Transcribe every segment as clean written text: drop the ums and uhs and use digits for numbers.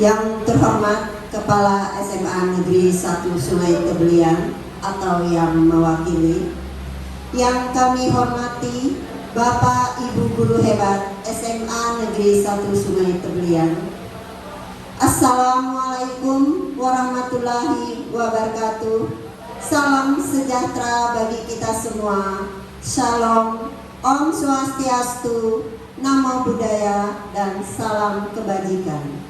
Yang terhormat Kepala SMA Negeri 1 Sungai Tebelian atau yang mewakili, yang kami hormati Bapak Ibu Guru Hebat SMA Negeri 1 Sungai Tebelian. Assalamualaikum warahmatullahi wabarakatuh. Salam sejahtera bagi kita semua. Shalom, Om Swastiastu, Namo Buddhaya, dan salam kebajikan.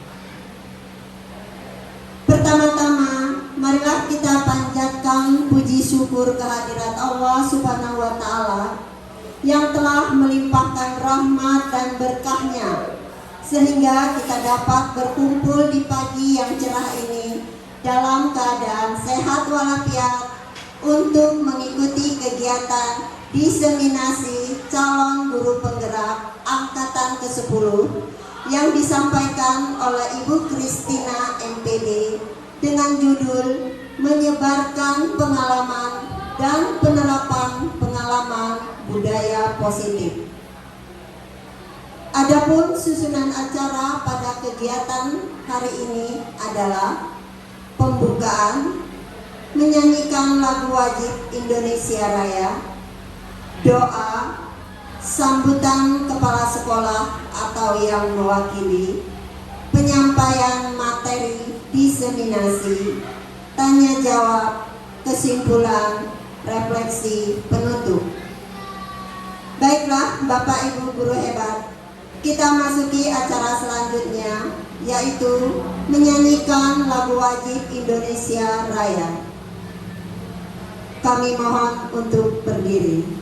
Pertama-tama, marilah kita panjatkan puji syukur kehadirat Allah Subhanahu wa Ta'ala yang telah melimpahkan rahmat dan berkahnya sehingga kita dapat berkumpul di pagi yang cerah ini dalam keadaan sehat walafiat untuk mengikuti kegiatan diseminasi calon guru penggerak angkatan ke-10 yang disampaikan oleh Ibu Kristina MPD dengan judul menyebarkan pengalaman dan penerapan pengalaman budaya positif. Adapun susunan acara pada kegiatan hari ini adalah pembukaan, menyanyikan lagu wajib Indonesia Raya, doa, sambutan kepala sekolah atau yang mewakili, penyampaian materi diseminasi, tanya jawab, kesimpulan, refleksi, penutup. Baiklah Bapak Ibu Guru Hebat, kita masuki acara selanjutnya, yaitu menyanyikan lagu wajib Indonesia Raya. Kami mohon untuk berdiri.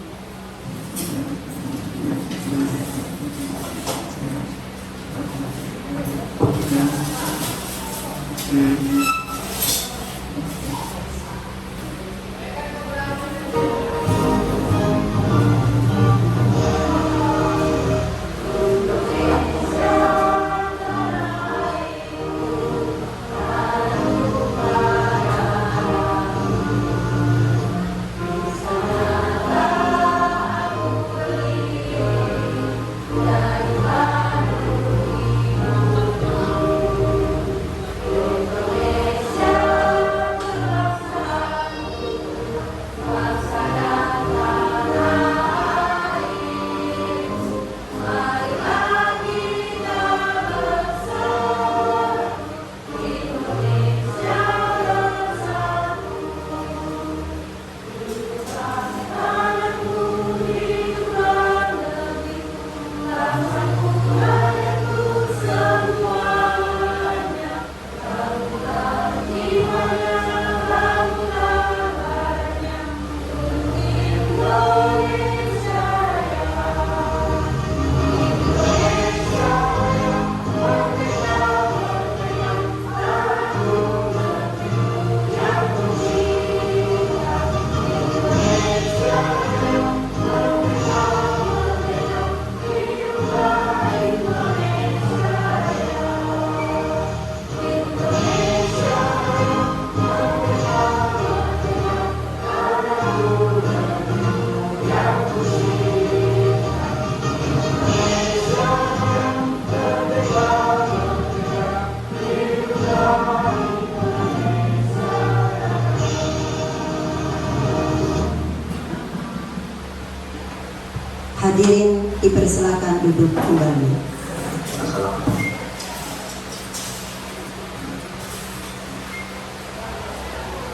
Hadirin dipersilakan duduk kembali.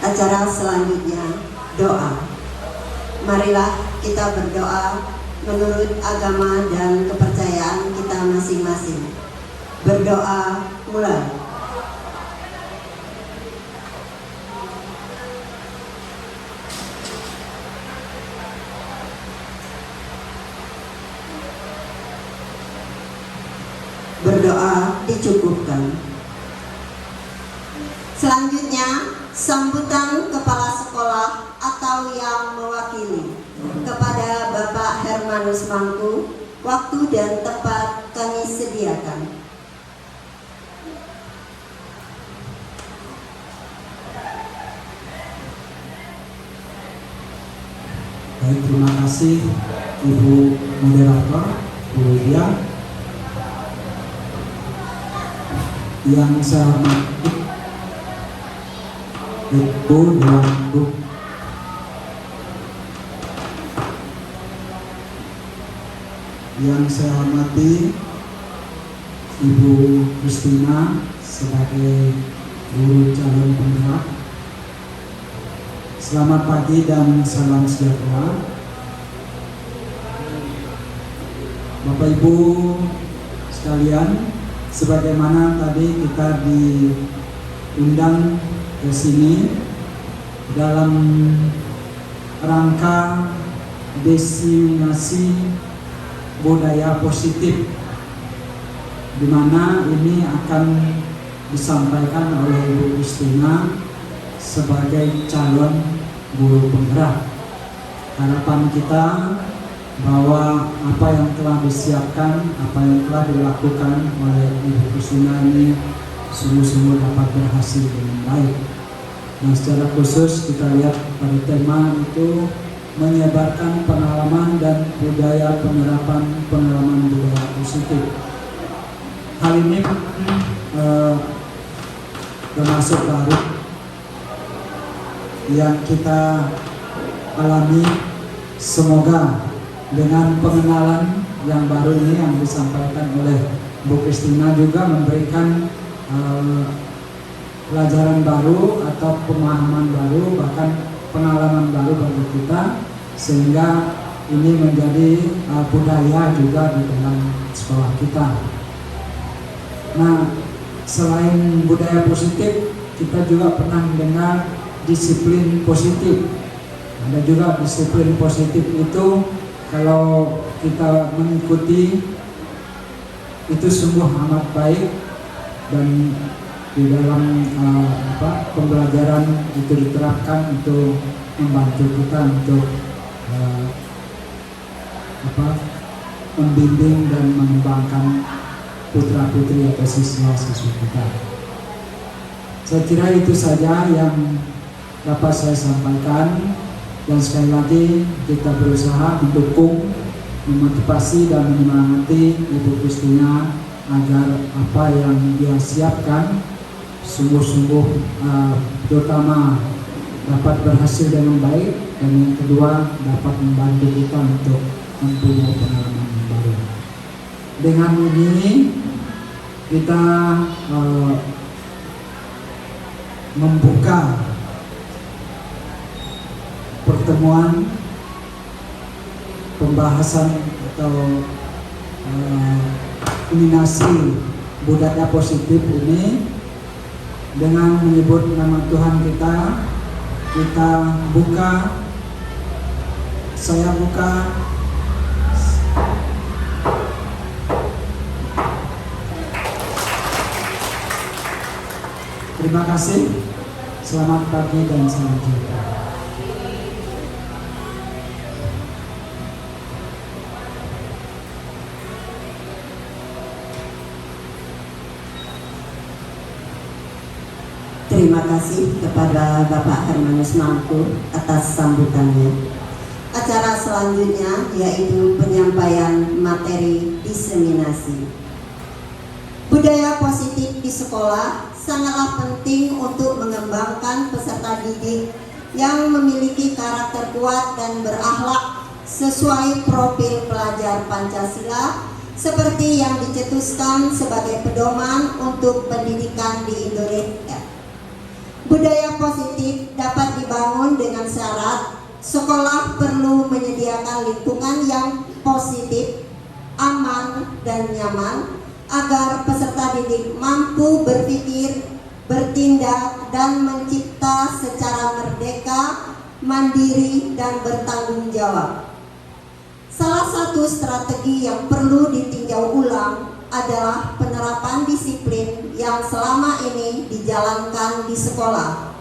Acara selanjutnya doa. Marilah kita berdoa menurut agama dan kepercayaan kita masing-masing. Berdoa mulai. Berdoa dicukupkan. Selanjutnya, sambutan kepala sekolah atau yang mewakili. Kepada Bapak Hermanus Mangku, waktu dan tempat kami sediakan. Baik, terima kasih Ibu Moderator, Bu Lydia. Yang saya hormati Ibu Dewan Guru, yang saya hormati Ibu Kristina sebagai guru calon penggerak. Selamat pagi dan salam sejahtera. Bapak Ibu sekalian, sebagaimana tadi kita diundang ke sini dalam rangka diseminasi budaya positif, di mana ini akan disampaikan oleh Ibu Kristina sebagai calon guru penggerak. Harapan kita bahwa apa yang telah disiapkan, apa yang telah dilakukan oleh Ibu Kristina ini sungguh-sungguh dapat berhasil dengan baik. Nah, secara khusus kita lihat pada tema itu menyebarkan pengalaman dan budaya pengalaman budaya positif. Hal ini termasuk baru yang kita alami. Semoga dengan pengenalan yang baru ini yang disampaikan oleh Bu Kristina juga memberikan pelajaran baru atau pemahaman baru, bahkan pengalaman baru bagi kita, sehingga ini menjadi budaya juga di dalam sekolah kita. Nah, selain budaya positif, kita juga pernah mendengar disiplin positif. Ada juga disiplin positif itu kalau kita mengikuti itu sungguh amat baik, dan di dalam pembelajaran itu diterapkan untuk membantu kita untuk membimbing dan mengembangkan putra-putri atau siswa-siswi kita. Saya kira itu saja yang dapat saya sampaikan, dan sekali lagi kita berusaha mendukung, memotivasi dan menyemangati Ibu Kristina agar apa yang dia siapkan sungguh-sungguh terutama dapat berhasil dengan baik, dan yang kedua dapat membantu kita untuk mempunyai pengalaman yang baru. Dengan ini kita membuka pertemuan pembahasan atau nominasi budaya positif ini dengan menyebut nama Tuhan kita. Kita buka, saya buka terima kasih. Selamat pagi dan salam sejahtera. Terima kasih kepada Bapak Hermanus Mangku atas sambutannya. Acara selanjutnya yaitu penyampaian materi diseminasi. Budaya positif di sekolah sangatlah penting untuk mengembangkan peserta didik yang memiliki karakter kuat dan berakhlak sesuai profil pelajar Pancasila seperti yang dicetuskan sebagai pedoman untuk pendidikan di Indonesia. Budaya positif dapat dibangun dengan syarat sekolah perlu menyediakan lingkungan yang positif, aman, dan nyaman agar peserta didik mampu berpikir, bertindak, dan mencipta secara merdeka, mandiri, dan bertanggung jawab. Salah satu strategi yang perlu ditinjau ulang adalah penerapan disiplin yang selama ini dijalankan di sekolah.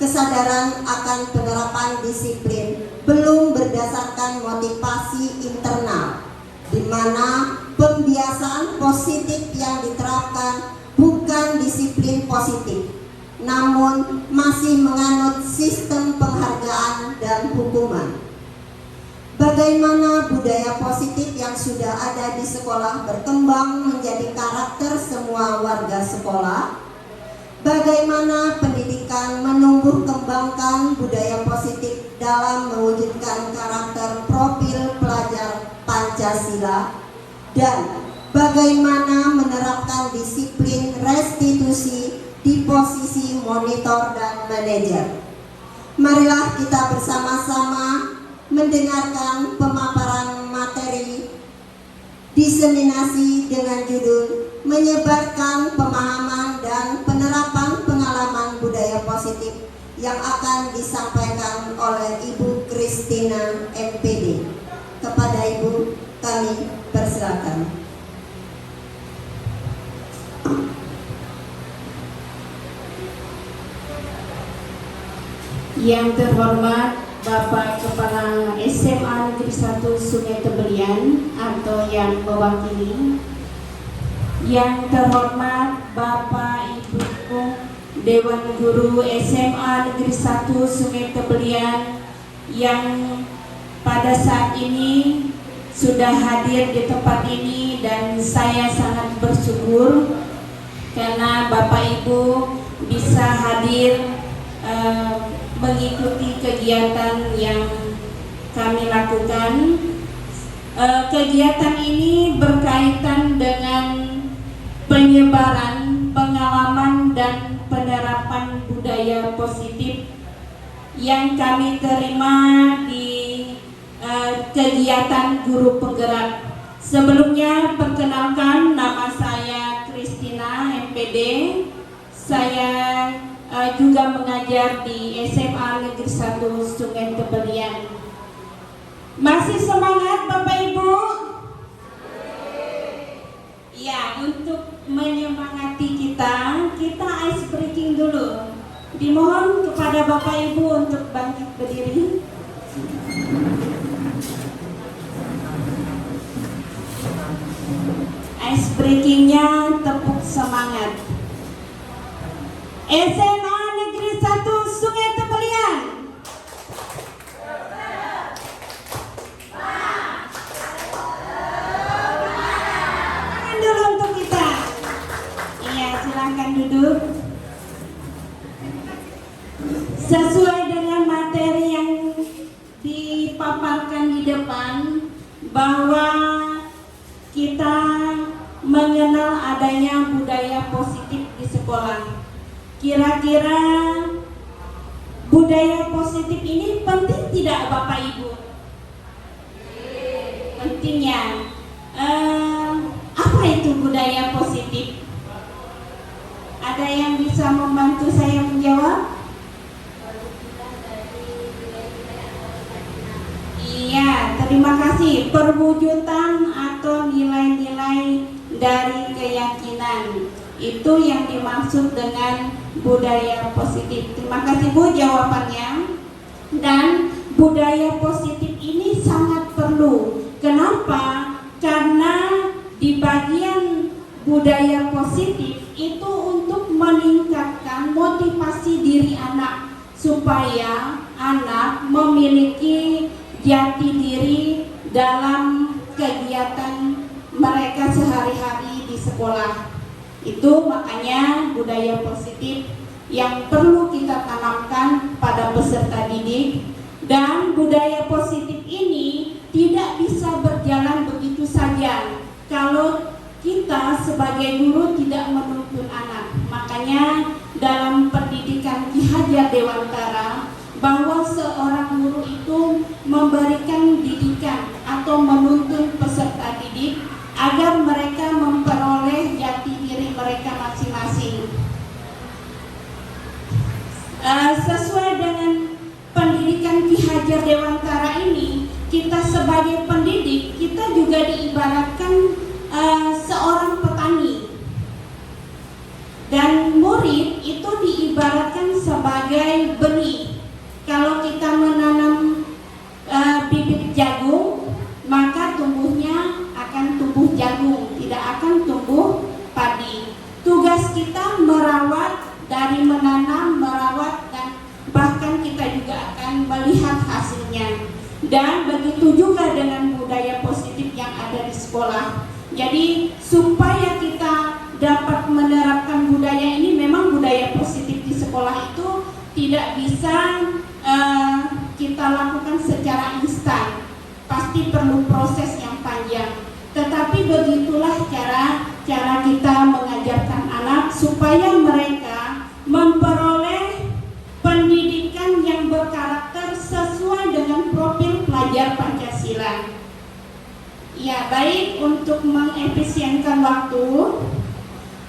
Kesadaran akan penerapan disiplin belum berdasarkan motivasi internal, di mana pembiasaan positif yang diterapkan bukan disiplin positif, namun masih menganut sistem penghargaan dan hukuman. Bagaimana bagaimana budaya positif yang sudah ada di sekolah berkembang menjadi karakter semua warga sekolah, bagaimana pendidikan menumbuh kembangkan budaya positif dalam mewujudkan karakter profil pelajar Pancasila, dan bagaimana menerapkan disiplin restitusi di posisi monitor dan manajer. Marilah kita bersama-sama mendengarkan pemaparan materi diseminasi dengan judul Menyebarkan Pemahaman dan Penerapan Pengalaman Budaya Positif yang akan disampaikan oleh Ibu Christina MPD. Kepada Ibu kami persilakan. Yang terhormat Bapak Kepala SMA Negeri 1 Sungai Tebelian atau yang mewakili, yang terhormat Bapak Ibu Dewan Guru SMA Negeri 1 Sungai Tebelian yang pada saat ini sudah hadir di tempat ini, dan saya sangat bersyukur karena Bapak Ibu bisa hadir mengikuti kegiatan yang kami lakukan. Kegiatan ini berkaitan dengan penyebaran pengalaman dan penerapan budaya positif yang kami terima di kegiatan guru penggerak. Sebelumnya perkenalkan, nama saya Christina MPD. Saya juga mengajar di SMA Negeri 1 Sungai Tebelian. Masih semangat Bapak Ibu? Ya, untuk menyemangati kita ice breaking dulu. Dimohon kepada Bapak Ibu untuk bangkit berdiri. Ice breakingnya tepuk semangat. SMA Negeri 1 Sungai Tebelian. Tangan dulu untuk kita. Iya, silakan duduk. Sesuai dengan materi yang dipaparkan di depan, bahwa kita mengenal adanya budaya positif di sekolah. Kira-kira budaya positif ini penting tidak Bapak Ibu? Pentingnya. Apa itu budaya positif? Ada yang bisa membantu saya menjawab? Iya, terima kasih. Perwujudan atau nilai-nilai dari keyakinan. Itu yang dimaksud dengan budaya positif. Terima kasih Bu jawabannya. Dan budaya positif ini sangat perlu. Kenapa? Karena di bagian budaya positif itu untuk meningkatkan motivasi diri anak, supaya anak memiliki jati diri dalam kegiatan mereka sehari-hari di sekolah. Itu makanya budaya positif yang perlu kita tanamkan pada peserta didik. Dan budaya positif ini tidak bisa berjalan begitu saja kalau kita sebagai guru tidak menuntun anak. Makanya dalam pendidikan Ki Hajar Dewantara, bahwa seorang guru itu memberikan didikan atau menuntun peserta didik agar mereka memperoleh jati diri mereka masing-masing. Sesuai dengan pendidikan Ki Hajar Dewantara ini, kita sebagai pendidik, kita juga diibaratkan seorang petani. Dan murid itu diibaratkan sebagai benih. Kalau kita menanam bibit jagung, maka tumbuhnya akan tumbuh jagung, tidak akan tumbuh padi. Tugas kita merawat, dari menanam, merawat, dan bahkan kita juga akan melihat hasilnya. dan begitu juga dengan budaya positif yang ada di sekolah. Jadi supaya kita dapat menerapkan budaya ini, memang budaya positif di sekolah itu tidak bisa kita lakukan secara instan, pasti perlu proses yang panjang. Tetapi begitulah cara kita mengajarkan anak supaya mereka memperoleh pendidikan yang berkarakter sesuai dengan profil pelajar Pancasila. Ya, baik, untuk mengefisienkan waktu,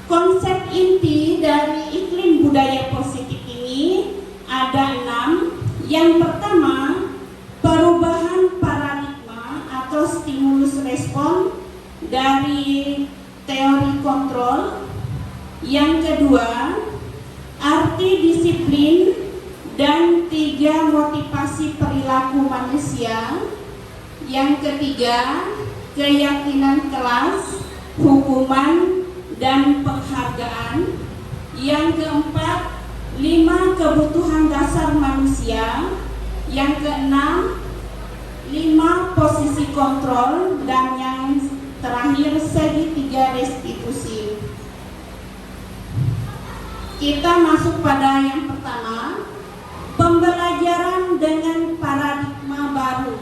konsep inti dari iklim budaya positif ini ada 6. Yang pertama, perubahan paradigma atau stimulus respon dari teori kontrol. Yang kedua, arti disiplin dan 3 motivasi perilaku manusia. Yang ketiga, keyakinan kelas, hukuman, dan penghargaan. Yang keempat, 5 kebutuhan dasar manusia. Yang keenam, 5 posisi kontrol. Dan yang terakhir, segitiga restitusi. Kita masuk pada yang pertama, pembelajaran dengan paradigma baru.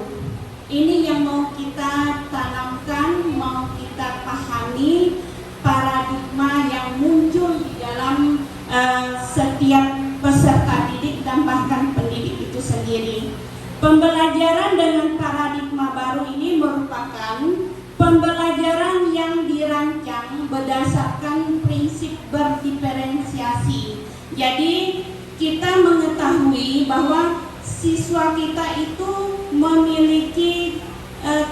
Ini yang mau kita tanamkan, mau kita pahami, paradigma yang muncul di dalam setiap peserta didik dan bahkan pendidik itu sendiri. Pembelajaran dengan paradigma baru ini merupakan pembelajaran yang dirancang berdasarkan prinsip berdiferensiasi. Jadi kita mengetahui bahwa siswa kita itu memiliki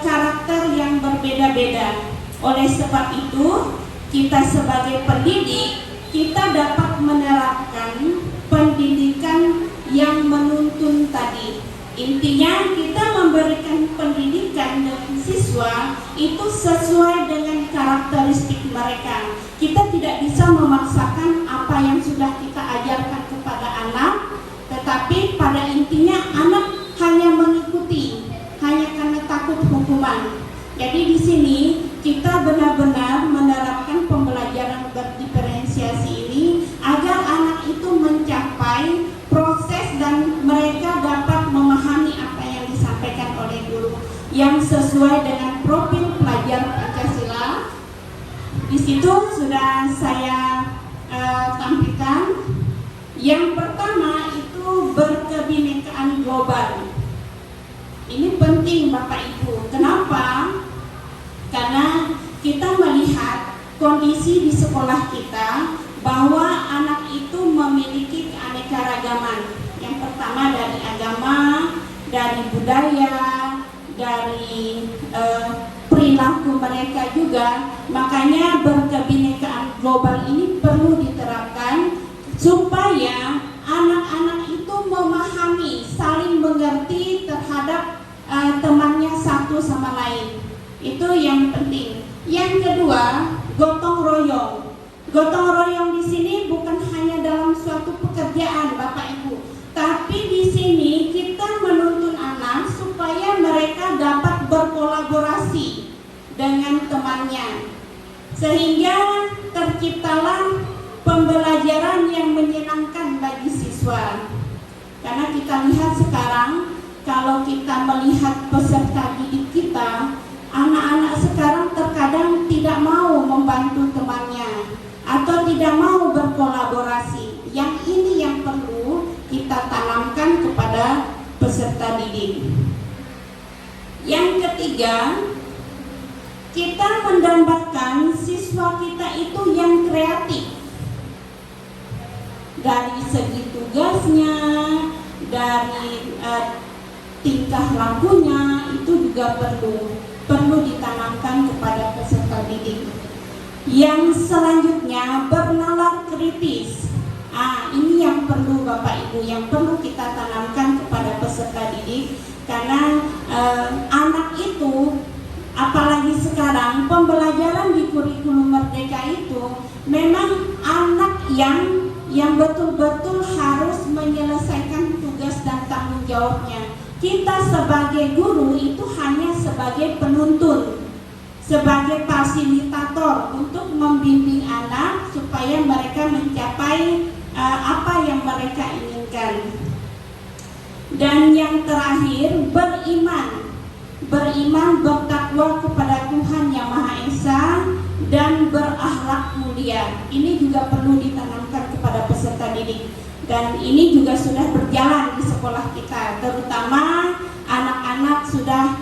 karakter yang berbeda-beda. Oleh sebab itu, kita sebagai pendidik, kita dapat menerapkan pendidikan yang menuntun tadi. Intinya kita memberikan pendidikan dengan siswa itu sesuai dengan karakteristik mereka. Kita tidak bisa memaksakan apa yang sudah kita ajarkan kepada anak, tetapi pada intinya anak hanya mengikuti, hanya karena takut hukuman. Jadi di sini kita benar-benar menerapkan pembelajaran berdiferensiasi ini agar anak itu mencapai proses dan mereka dapat memahami apa yang disampaikan oleh guru yang sesuai dengan profil pelajar Pancasila. Di situ sudah saya tampilkan. Yang pertama itu berkebinekaan global. Ini penting Bapak Ibu. Kenapa? Karena kita melihat kondisi di sekolah kita bahwa anak itu memiliki keanekaragaman. Yang pertama dari agama, dari budaya, dari perilaku mereka juga. Makanya berkebinekaan global ini perlu diterapkan supaya anak-anak itu memahami, saling mengerti terhadap temannya satu sama lain. Itu yang penting. Yang kedua, gotong royong. Gotong royong di sini bukan hanya dalam suatu pekerjaan Bapak Ibu, tapi di sini kita menuntun anak supaya mereka dapat berkolaborasi dengan temannya, sehingga terciptalah pembelajaran yang menyenangkan bagi siswa. Karena kita lihat sekarang, kalau kita melihat peserta didik kita, anak-anak sekarang terkadang tidak mau membantu temannya atau tidak mau berkolaborasi. Yang ini yang perlu kita tanamkan kepada peserta didik. Yang ketiga, kita mendambakan siswa kita itu yang kreatif. Dari segi tugasnya, dari tingkah lakunya, itu juga perlu ditanamkan kepada peserta didik. Yang selanjutnya, bernalar kritis. Ini yang perlu Bapak Ibu, yang perlu kita tanamkan kepada peserta didik. Karena anak itu, apalagi sekarang pembelajaran di kurikulum Merdeka itu memang anak yang betul-betul harus menyelesaikan tugas dan tanggung jawabnya. kita sebagai guru itu hanya sebagai penuntun, sebagai fasilitator untuk membimbing anak supaya mereka mencapai apa yang mereka inginkan. Dan yang terakhir, beriman bertakwa kepada Tuhan Yang Maha Esa dan berakhlak mulia. Ini juga perlu ditanamkan kepada peserta didik, dan ini juga sudah berjalan di sekolah kita, terutama anak-anak sudah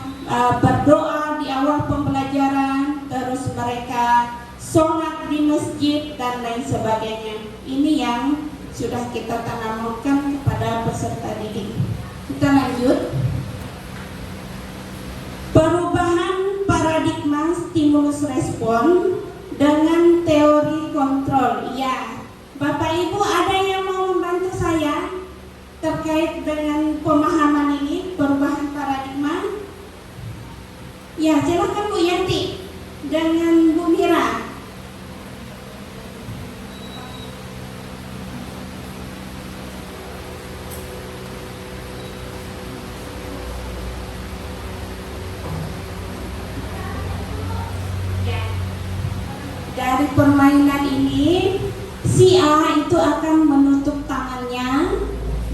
berdoa di awal pembelajaran, terus mereka sholat di masjid dan lain sebagainya. Ini yang sudah kita tanamkan kepada peserta didik. Kita lanjut. Perubahan paradigma stimulus respon dengan teori kontrol. Ya, Bapak Ibu ada yang mau membantu saya terkait dengan pemahaman ini, perubahan paradigma? Ya, silakan Bu Yanti dengan Bu Mira. Dari permainan ini, si A itu akan menutup tangannya.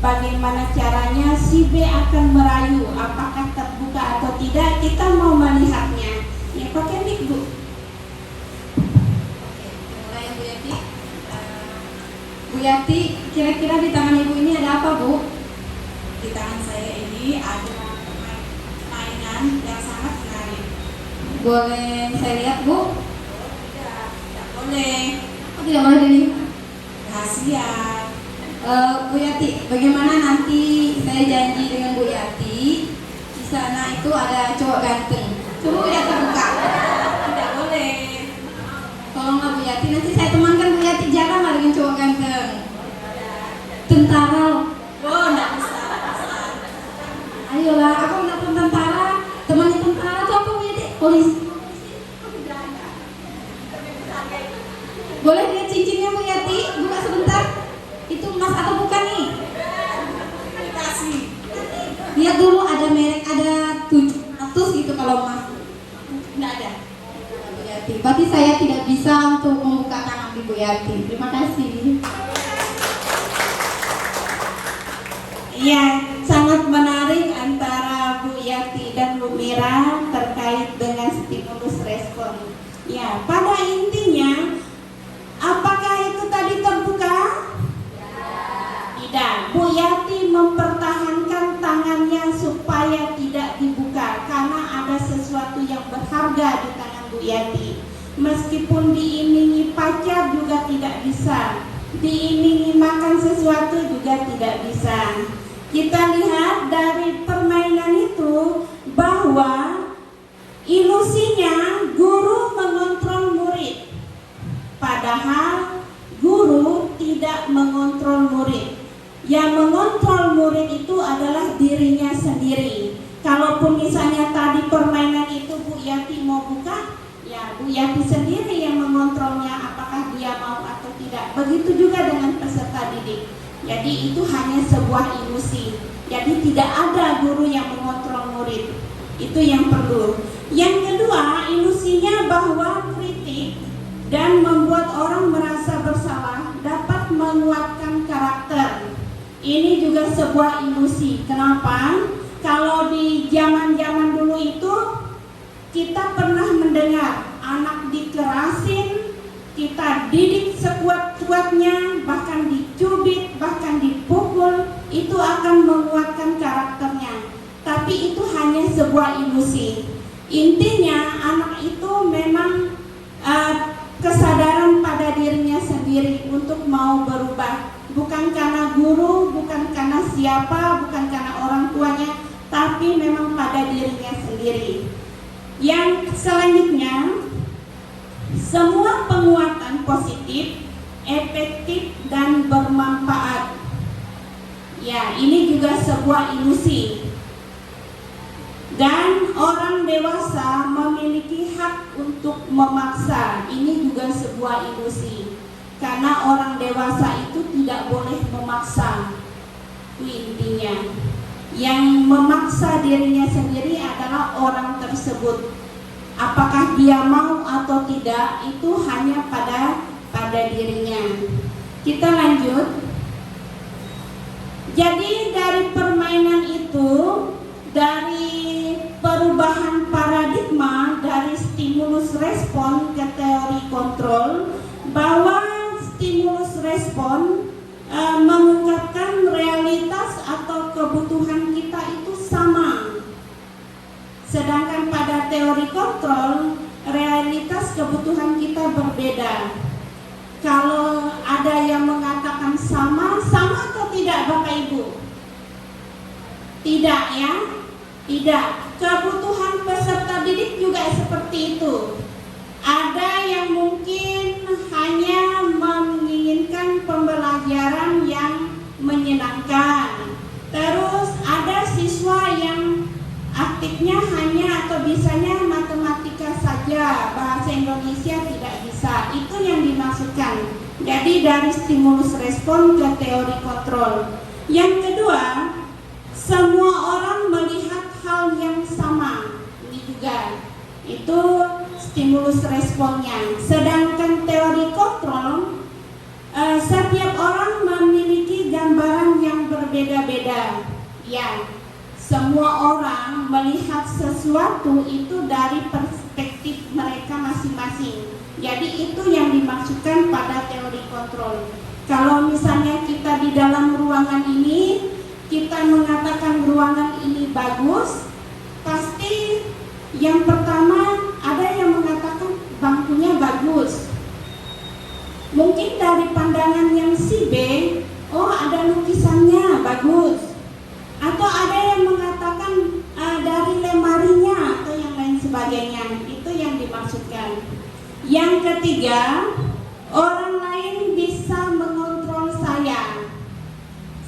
Bagaimana caranya? Si B akan merayu apakah terbuka atau tidak. Kita mau melihatnya. Ya, pakai mic, Bu. Oke, mulai Bu Yati. Bu Yati, kira-kira di tangan Ibu ini ada apa, Bu? Di tangan saya ini ada mainan yang sangat menarik. Boleh saya lihat, Bu? Tidak boleh. Oh, tidak boleh ini. Rahasia. Bu Yati, bagaimana nanti saya janji dengan Bu Yati di sana itu ada cowok ganteng. Coba Bu Yati buka. Tidak boleh. Tolonglah Bu Yati, nanti saya temankan Bu Yati jarang dengan cowok ganteng. Tentara. Oh, tidak bisa. Ayolah, aku menelpon tentara. Temannya tentara tuh apa Bu Yati? Polisi. Boleh lihat cincinnya Bu Yati? Buka sebentar. Itu emas atau bukan nih? Kasih. Lihat dulu ada merek, ada 700 gitu kalau emas. Tidak ada. Bu Yati. Berarti saya tidak bisa untuk membuka tangan di Bu Yati. Terima kasih. Iya, sangat menarik antara Bu Yati dan Bu Mira terkait dengan stimulus respon. Ya, pada intinya, apakah itu tadi terbuka? Tidak. Bu Yati mempertahankan tangannya supaya tidak dibuka karena ada sesuatu yang berharga di tangan Bu Yati. Meskipun diimingi pacar juga tidak bisa, diimingi makan sesuatu juga tidak bisa. Kita lihat dari permainan itu bahwa ilusinya guru mengontrol murid, padahal guru tidak mengontrol murid. Yang mengontrol murid itu adalah dirinya sendiri. Kalaupun misalnya tadi permainan itu Bu Yati mau buka, ya Bu Yati sendiri yang mengontrolnya apakah dia mau atau tidak. Begitu juga dengan peserta didik. Jadi itu hanya sebuah ilusi. Jadi tidak ada guru yang mengontrol murid. Itu yang perlu. Yang kedua, ilusinya bahwa kritik dan membuat orang merasa bersalah dapat menguatkan karakter. Ini juga sebuah ilusi. Kenapa? Kalau di zaman-zaman dulu itu kita pernah mendengar anak dikerasin, kita didik sekuat-kuatnya, bahkan dicubit, bahkan dipukul, itu akan menguatkan karakternya. Tapi itu hanya sebuah ilusi. Intinya anak itu memang kesadaran pada dirinya sendiri untuk mau berubah. Bukan karena guru, bukan karena siapa, bukan karena orang tuanya, tapi memang pada dirinya sendiri. Yang selanjutnya, semua penguatan positif, efektif, dan bermanfaat. Ya, ini juga sebuah ilusi. Dan orang dewasa memiliki hak untuk memaksa. Ini juga sebuah ilusi. Karena orang dewasa itu tidak boleh memaksa. Itu intinya. Yang memaksa dirinya sendiri adalah orang tersebut. Apakah dia mau atau tidak itu hanya pada dirinya. Kita lanjut. Jadi dari permainan itu, dari perubahan paradigma dari stimulus respon ke teori kontrol, bahwa stimulus respon mengungkapkan realitas atau kebutuhan kita itu sama. Sedangkan pada teori kontrol, realitas kebutuhan kita berbeda. Kalau ada yang mengatakan sama atau tidak Bapak Ibu? Tidak ya? Tidak. Kebutuhan peserta didik juga seperti itu. Ada yang mungkin hanya menginginkan pembelajaran yang menyenangkan. Terus ada siswa yang aktifnya hanya atau bisanya matematika saja, bahasa Indonesia tidak bisa. Itu yang dimaksudkan. Jadi dari stimulus respon ke teori kontrol. Yang kedua, semua orang melihat hal yang sama. Ini juga. Itu stimulus responnya. Sedangkan teori kontrol, setiap orang memiliki gambaran yang berbeda-beda. Ya, semua orang melihat sesuatu itu dari perspektif mereka masing-masing. Jadi itu yang dimaksudkan pada teori kontrol. Kalau misalnya kita di dalam ruangan ini, kita mengatakan ruangan ini bagus, pasti yang pertama ada yang mengatakan bangkunya bagus. Mungkin dari pandangan yang si B, oh ada lukisannya bagus. Atau ada yang mengatakan dari lemarinya atau yang lain sebagainya. Itu yang dimaksudkan. Yang ketiga, orang lain bisa mengontrol saya.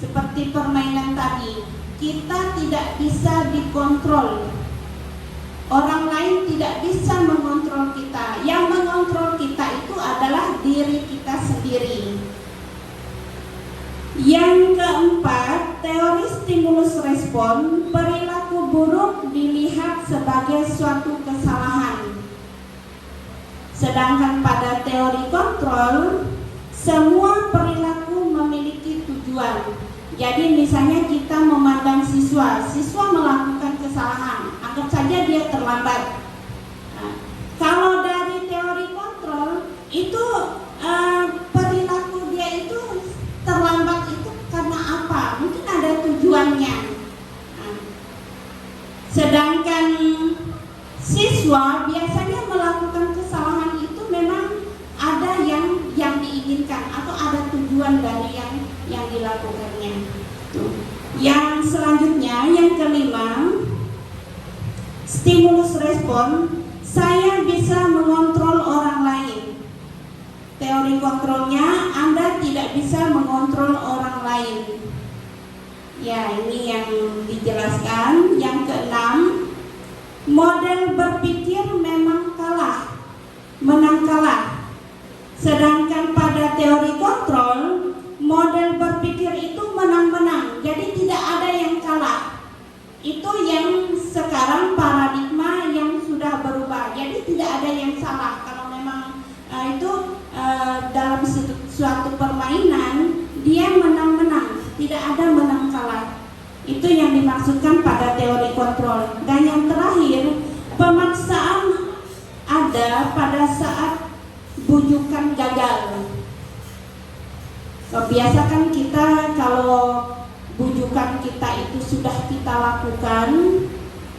Seperti permainan tadi, kita tidak bisa dikontrol. Orang lain tidak bisa mengontrol kita. Yang mengontrol kita itu adalah diri kita sendiri. Yang keempat, teori stimulus respon, perilaku buruk dilihat sebagai suatu kesalahan. Sedangkan pada teori kontrol, semua perilaku memiliki tujuan. Jadi misalnya kita memandang siswa melakukan kesalahan, anggap saja dia terlambat. Nah, kalau dari teori kontrol itu perilaku dia itu terlambat itu karena apa? Mungkin ada tujuannya. Nah, sedangkan siswa biasanya melakukan kesalahan itu memang ada yang diinginkan atau ada tujuan dari yang dilakukannya. Yang selanjutnya, yang kelima, stimulus respon, saya bisa mengontrol orang lain. Teori kontrolnya, Anda tidak bisa mengontrol orang lain. Ya, ini yang dijelaskan. Yang keenam, model berpikir memang menang kalah. Sedangkan pada teori kontrol, model berpikir itu menang-menang. Jadi tidak ada yang kalah. Itu yang sekarang paradigma yang sudah berubah. Jadi tidak ada yang salah. Kalau memang itu dalam suatu permainan dia menang-menang, tidak ada menang kalah. Itu yang dimaksudkan pada teori kontrol. Dan yang terakhir, pemaksaan ada pada saat bujukan gagal. Kebiasaan kita kalau bujukan kita itu sudah kita lakukan,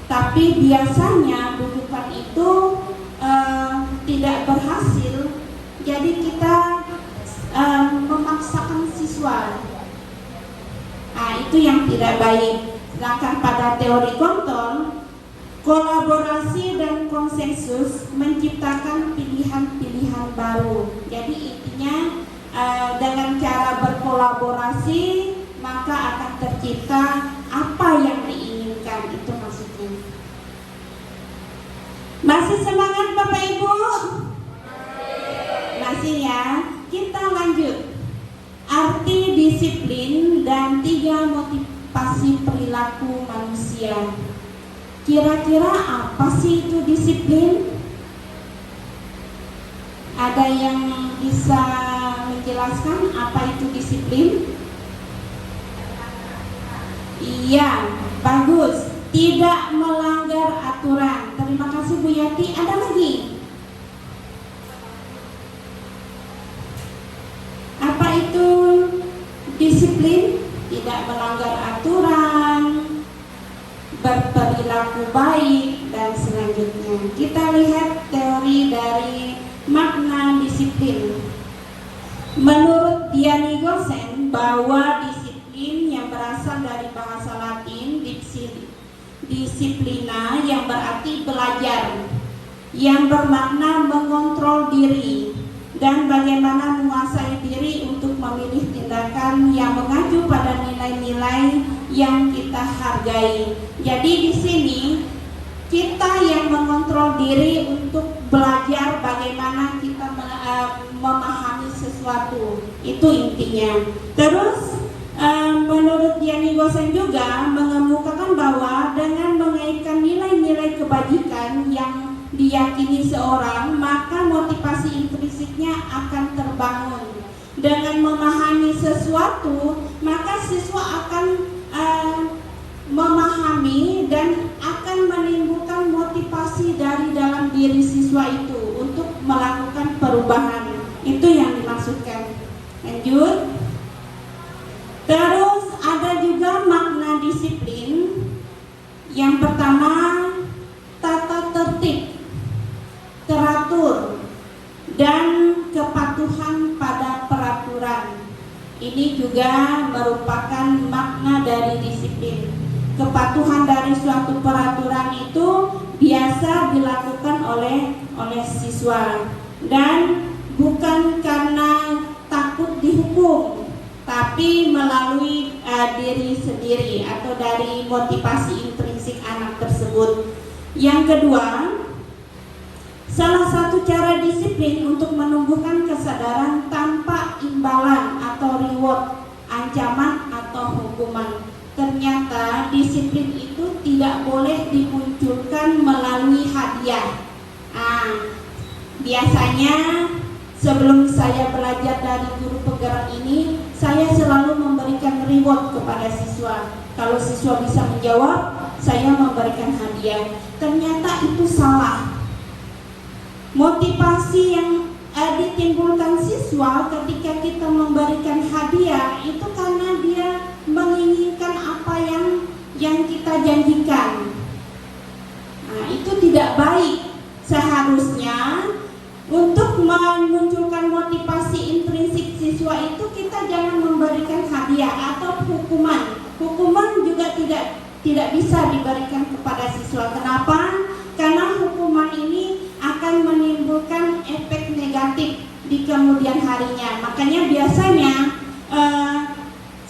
tapi biasanya bujukan itu tidak berhasil, jadi kita memaksakan siswa. Nah, itu yang tidak baik. Sedangkan pada teori kontrol, kolaborasi dan konsensus menciptakan pilihan-pilihan baru. Jadi intinya dengan cara berkolaborasi maka akan tercipta apa yang diinginkan. Itu maksudnya. Masih semangat Bapak Ibu? Masih ya. Kita lanjut. Arti disiplin dan 3 motivasi perilaku. perilaku manusia. Kira-kira apa sih itu disiplin? Ada yang bisa menjelaskan apa itu disiplin? Iya, bagus. Tidak melanggar aturan. Terima kasih Bu Yati. Ada lagi? Apa itu disiplin? Tidak melanggar aturan, berperilaku baik, dan selanjutnya. Kita lihat teori dari makna disiplin. Menurut Diani Gosen, bahwa disiplin yang berasal dari bahasa Latin disiplina, yang berarti belajar, yang bermakna mengontrol diri dan bagaimana menguasai diri untuk memilih tindakan yang mengacu pada nilai-nilai yang kita hargai. Jadi di sini kita yang mengontrol diri untuk belajar bagaimana kita memahami sesuatu, itu intinya. Terus menurut Diani Gosen juga mengemukakan bahwa dengan mengaitkan nilai-nilai kebajikan yang diyakini seorang, maka motivasi intrinsiknya akan terbangun. Dengan memahami sesuatu, maka siswa akan memahami dan akan menimbulkan motivasi dari dalam diri siswa itu untuk melakukan perubahan. Itu yang dimaksudkan. Lanjut. Terus ada juga makna disiplin. Yang pertama, tata tertib, teratur, dan kepatuhan pada peraturan. Ini juga merupakan makna dari disiplin. Kepatuhan dari suatu peraturan itu biasa dilakukan oleh siswa, dan bukan karena takut dihukum, tapi melalui diri sendiri atau dari motivasi intrinsik anak tersebut. Yang kedua, salah satu cara disiplin untuk menumbuhkan kesadaran tanpa imbalan atau reward, ancaman atau hukuman. Ternyata disiplin itu tidak boleh dimunculkan melalui hadiah. Biasanya sebelum saya belajar dari guru penggerak ini, saya selalu memberikan reward kepada siswa. Kalau siswa bisa menjawab, saya memberikan hadiah. Ternyata itu salah. Motivasi yang ditimbulkan siswa ketika kita memberikan hadiah itu karena dia menginginkan apa yang kita janjikan. Itu tidak baik. Seharusnya untuk memunculkan motivasi intrinsik siswa itu kita jangan memberikan hadiah atau hukuman. Hukuman juga tidak bisa diberikan kepada siswa. Kenapa? Karena hukuman ini akan menimbulkan efek negatif di kemudian harinya. Makanya biasanya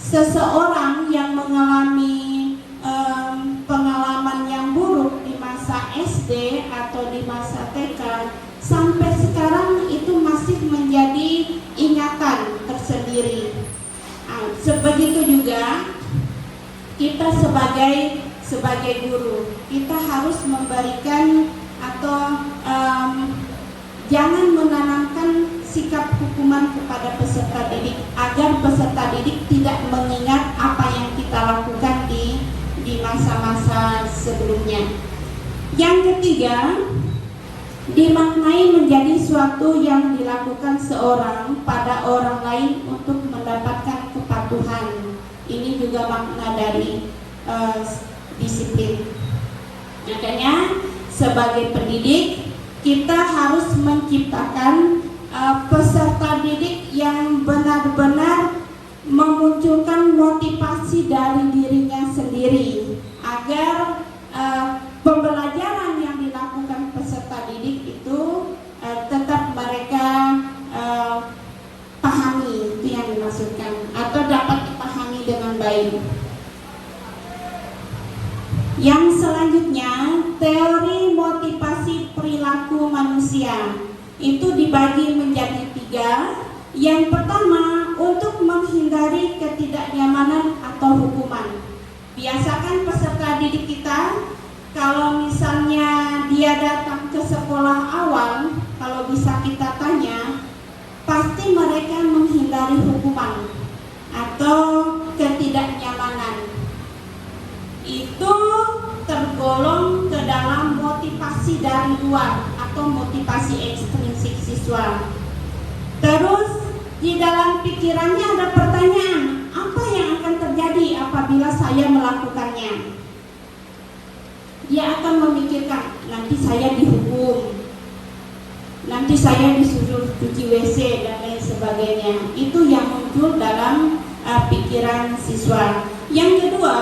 seseorang yang mengalami pengalaman yang buruk di masa SD atau di masa TK sampai sekarang itu masih menjadi ingatan tersendiri. Sebegitu juga kita sebagai guru, kita harus memberikan atau jangan menanamkan sikap hukuman kepada peserta didik agar peserta didik tidak mengingat apa yang kita lakukan di masa-masa sebelumnya. Yang ketiga, dimaknai menjadi suatu yang dilakukan seorang pada orang lain untuk mendapatkan kepatuhan. Ini juga makna dari disiplin. Makanya sebagai pendidik kita harus menciptakan peserta didik yang benar-benar memunculkan motivasi dari dirinya sendiri agar pembelajaran yang dilakukan peserta didik itu tetap mereka pahami, itu yang dimaksudkan, atau dapat dipahami dengan baik. Yang selanjutnya, teori motivasi perilaku manusia itu dibagi menjadi 3. Yang pertama, untuk menghindari ketidaknyamanan atau hukuman. biasakan peserta didik kita, kalau misalnya dia datang ke sekolah awal, kalau bisa kita tanya, pasti mereka menghindari hukuman atau ketidaknyamanan. Itu tergolong ke dalam motivasi dari luar atau motivasi ekstrinsik siswa. Terus di dalam pikirannya ada pertanyaan, apa yang akan terjadi apabila saya melakukannya? Dia akan memikirkan, nanti saya dihukum, nanti saya disuruh cuci WC dan lain sebagainya. Itu yang muncul dalam pikiran siswa. Yang kedua,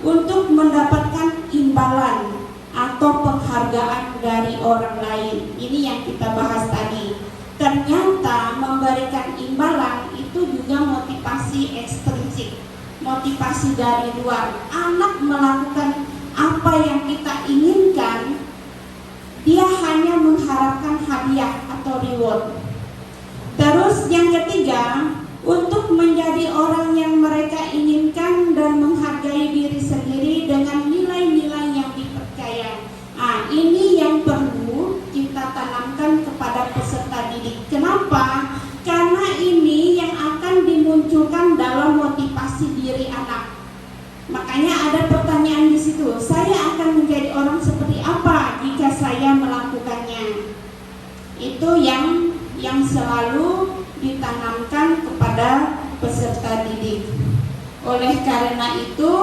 untuk mendapatkan imbalan atau penghargaan dari orang lain. Ini yang kita bahas tadi. Ternyata memberikan imbalan itu juga motivasi ekstrinsik, motivasi dari luar. Anak melakukan apa yang kita inginkan, dia hanya mengharapkan hadiah atau reward. Terus yang ketiga, untuk menjadi orang yang mereka inginkan dan menghargai diri sendiri dengan nilai-nilai yang dipercaya. Ini yang perlu kita tanamkan kepada peserta didik. Kenapa? Karena ini yang akan dimunculkan dalam motivasi diri anak. Makanya ada pertanyaan di situ, saya akan menjadi orang seperti apa jika saya melakukannya? Itu yang selalu ditanamkan kepada peserta didik. Oleh karena itu,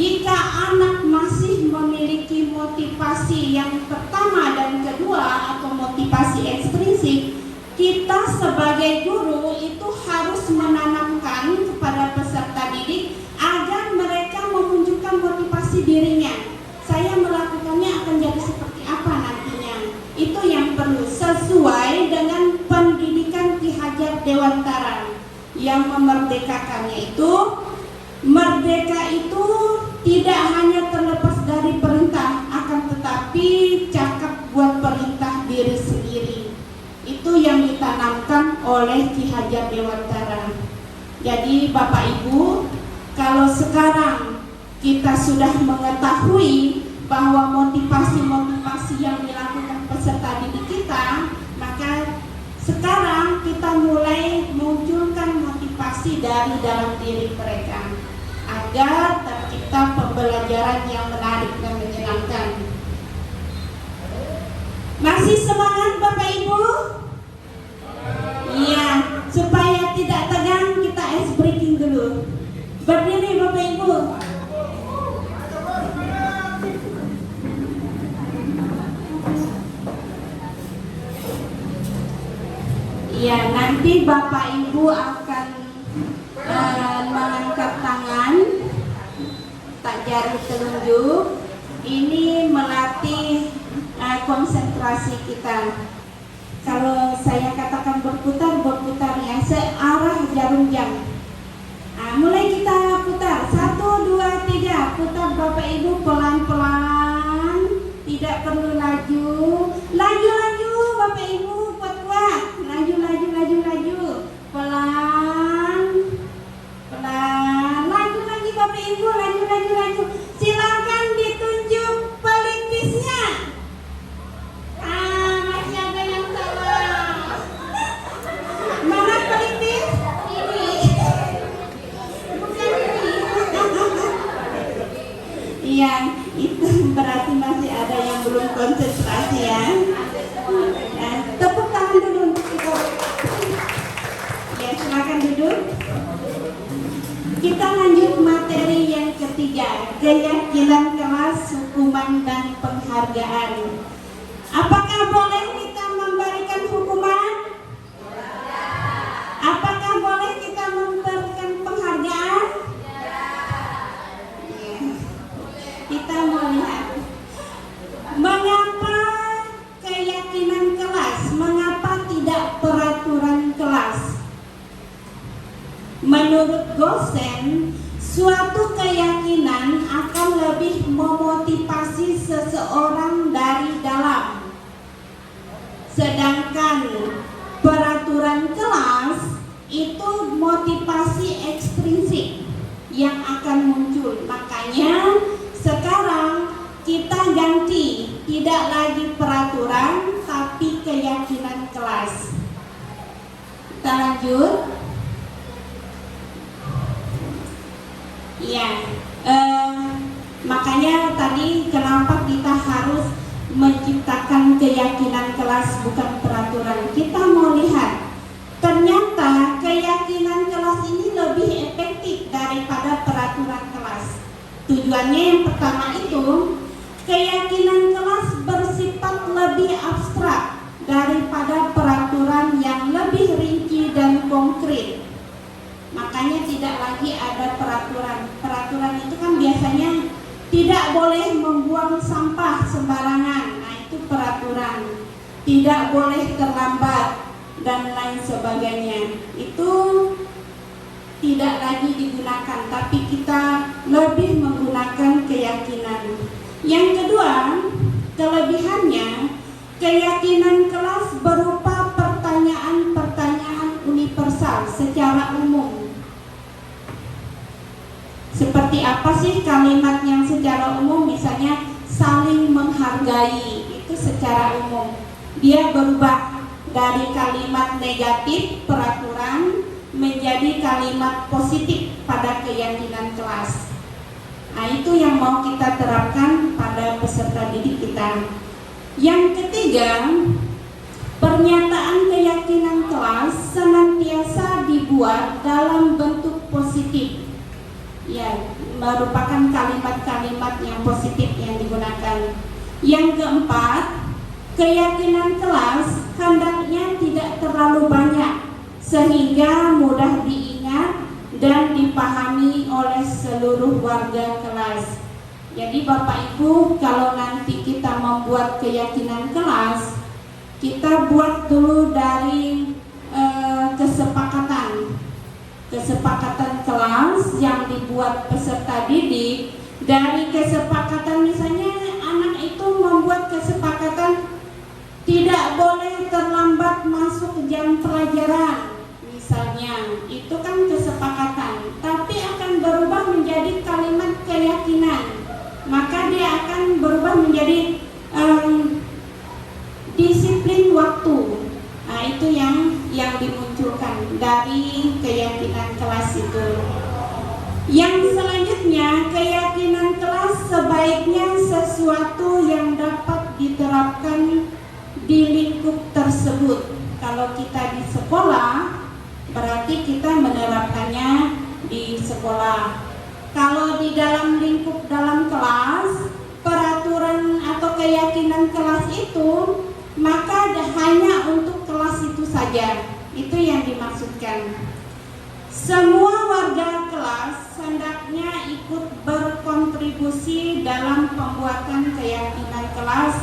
jika anak masih memiliki motivasi yang pertama dan kedua atau motivasi ekstrinsik, kita sebagai guru itu harus menanamkan kepada peserta didik agar mereka memunculkan motivasi dirinya. Saya melakukannya akan jadi seperti apa nantinya. Itu yang perlu, sesuai dengan pendidikan Ki Hajar Dewantara yang memerdekakannya itu. Merdeka itu tidak hanya terlepas dari perintah, akan tetapi cakap buat perintah diri sendiri. Itu yang ditanamkan oleh Ki Hajar Dewantara. Jadi Bapak Ibu, kalau sekarang kita sudah mengetahui bahwa motivasi-motivasi yang dilakukan peserta didik kita, maka sekarang kita mulai munculkan motivasi dari dalam diri mereka agar tercipta pembelajaran yang menarik dan menyenangkan. Masih semangat Bapak Ibu? Iya, supaya tidak tegang kita ice breaking dulu. Berdiri Bapak Ibu. Ya, nanti Bapak Ibu akan mengangkat tangan, tak jari telunjuk. Ini melatih konsentrasi kita. Kalau saya katakan berputar, berputar ya, searah jarum jam. Mulai kita putar, 1, 2, 3, putar Bapak Ibu pelan-pelan, tidak perlu laju. Laju Bapak Ibu, kuat-kuat. Laju, pelan, laju lagi Bapak Ibu, laju. Silakan ditunjuk pelipisnya. Masih ada yang salah. Mana pelipis? Ini. Bukan ini. Iya, itu berarti masih ada yang belum konsentrasi ya. Tepuk tangan dulu untuk kita. Ya, silakan duduk. Kita lanjut materi yang ketiga, keyakinan kelas, hukuman dan penghargaan. Apakah boleh kita memberikan hukuman? Apakah boleh kita memberikan penghargaan? Ya. Kita mau lihat mengapa keyakinan kelas, mengapa tidak peraturan kelas. Menurut Gosen, suatu keyakinan akan lebih memotivasi seseorang dari dalam. Sedangkan peraturan kelas itu motivasi ekstrinsik. yang akan muncul. Makanya sekarang kita ganti, tidak lagi peraturan tapi keyakinan kelas. Kita lanjut. Ya, makanya tadi kenapa kita harus menciptakan keyakinan kelas bukan peraturan. Kita mau lihat, ternyata keyakinan kelas ini lebih efektif daripada peraturan kelas. Tujuannya yang pertama itu, keyakinan kelas bersifat lebih abstrak daripada peraturan yang lebih rinci dan konkret. Makanya tidak lagi ada peraturan. Peraturan itu kan biasanya tidak boleh membuang sampah sembarangan. Nah, itu peraturan. Tidak boleh terlambat dan lain sebagainya. Itu tidak lagi digunakan, tapi kita lebih menggunakan keyakinan. Yang kedua, kelebihannya, keyakinan kelas berupa pertanyaan-pertanyaan universal secara umum. Seperti apa sih kalimat yang secara umum? Misalnya saling menghargai, itu secara umum. Dia berubah dari kalimat negatif peraturan menjadi kalimat positif pada keyakinan kelas. Nah, itu yang mau kita terapkan pada peserta didik kita. Yang ketiga, pernyataan keyakinan kelas senantiasa dibuat dalam bentuk positif. Ya, merupakan kalimat-kalimat yang positif yang digunakan. Yang keempat, keyakinan kelas hendaknya tidak terlalu banyak sehingga mudah diingat dan dipahami oleh seluruh warga kelas. Jadi Bapak Ibu, kalau nanti kita membuat keyakinan kelas, kita buat dulu dari kesepakatan kelas yang dibuat peserta didik. Dari kesepakatan, misalnya anak itu membuat kesepakatan tidak boleh terlambat masuk jam pelajaran, misalnya, itu kan kesepakatan, tapi akan berubah menjadi kalimat keyakinan. Maka dia akan berubah menjadi disiplin waktu. Nah, itu yang dimunculkan dari keyakinan kelas itu. Yang selanjutnya, keyakinan kelas sebaiknya sesuatu yang dapat diterapkan di lingkup tersebut. Kalau kita di sekolah, berarti kita menerapkannya di sekolah. Kalau di dalam lingkup dalam kelas, peraturan atau keyakinan kelas itu, maka hanya untuk kelas itu saja. Itu yang dimaksudkan. Semua warga kelas hendaknya ikut berkontribusi dalam pembuatan keyakinan kelas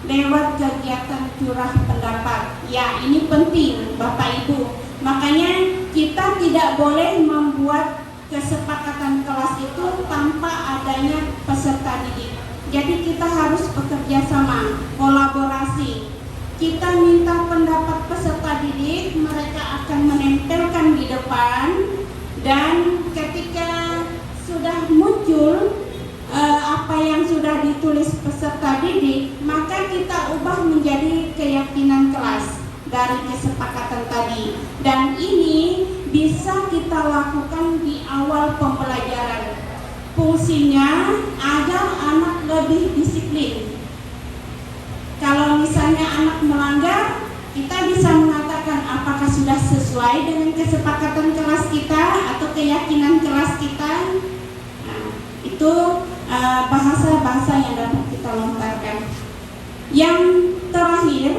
lewat kegiatan curah pendapat. Ya, ini penting Bapak Ibu. Makanya kita tidak boleh membuat kesepakatan kelas itu tanpa adanya peserta didik. Jadi kita harus bekerja sama, kolaborasi. Kita minta pendapat peserta didik, mereka akan menempelkan di depan, dan ketika sudah muncul apa yang sudah ditulis peserta didik, maka kita ubah menjadi keyakinan kelas dari kesepakatan tadi. Dan ini bisa kita lakukan di awal pembelajaran. Fungsinya agar anak lebih disiplin. Kalau misalnya anak melanggar, kita bisa mengatakan apakah sudah sesuai dengan kesepakatan kelas kita atau keyakinan kelas kita. Nah, itu bahasa-bahasa yang dapat kita lontarkan. Yang terakhir,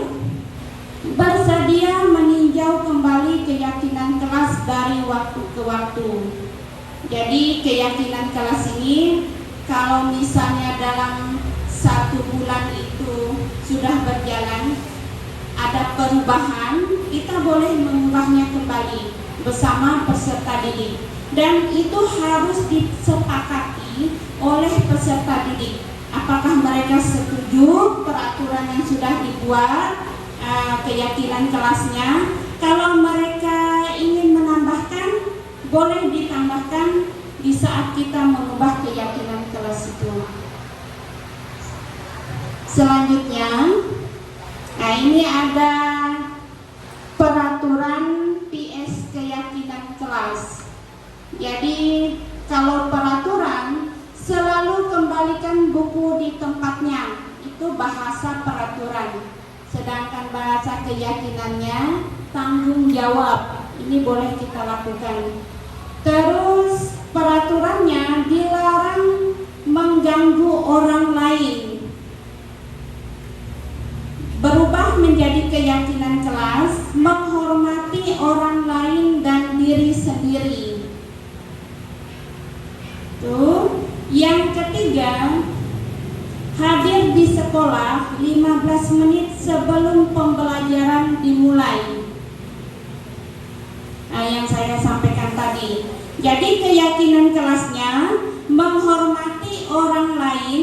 bersedia meninjau kembali keyakinan kelas dari waktu ke waktu. Jadi keyakinan kelas ini, kalau misalnya dalam 1 bulan itu sudah berjalan, ada perubahan, kita boleh mengubahnya kembali bersama peserta didik. Dan itu harus disepakati oleh peserta didik. Apakah mereka setuju peraturan yang sudah dibuat, keyakinan kelasnya? Kalau mereka ingin menambahkan, boleh ditambahkan di saat kita mengubah keyakinan kelas itu. Selanjutnya, nah ini ada peraturan PS keyakinan kelas. Jadi kalau peraturan selalu kembalikan buku di tempatnya, itu bahasa peraturan. Sedangkan bahasa keyakinannya tanggung jawab. Ini boleh kita lakukan. Terus peraturannya dilarang mengganggu orang lain. Berubah menjadi keyakinan kelas, menghormati orang lain dan diri sendiri. Tuh. Yang ketiga, hadir di sekolah 15 menit sebelum pembelajaran dimulai. Nah, yang saya sampaikan tadi. Jadi keyakinan kelasnya menghormati orang lain,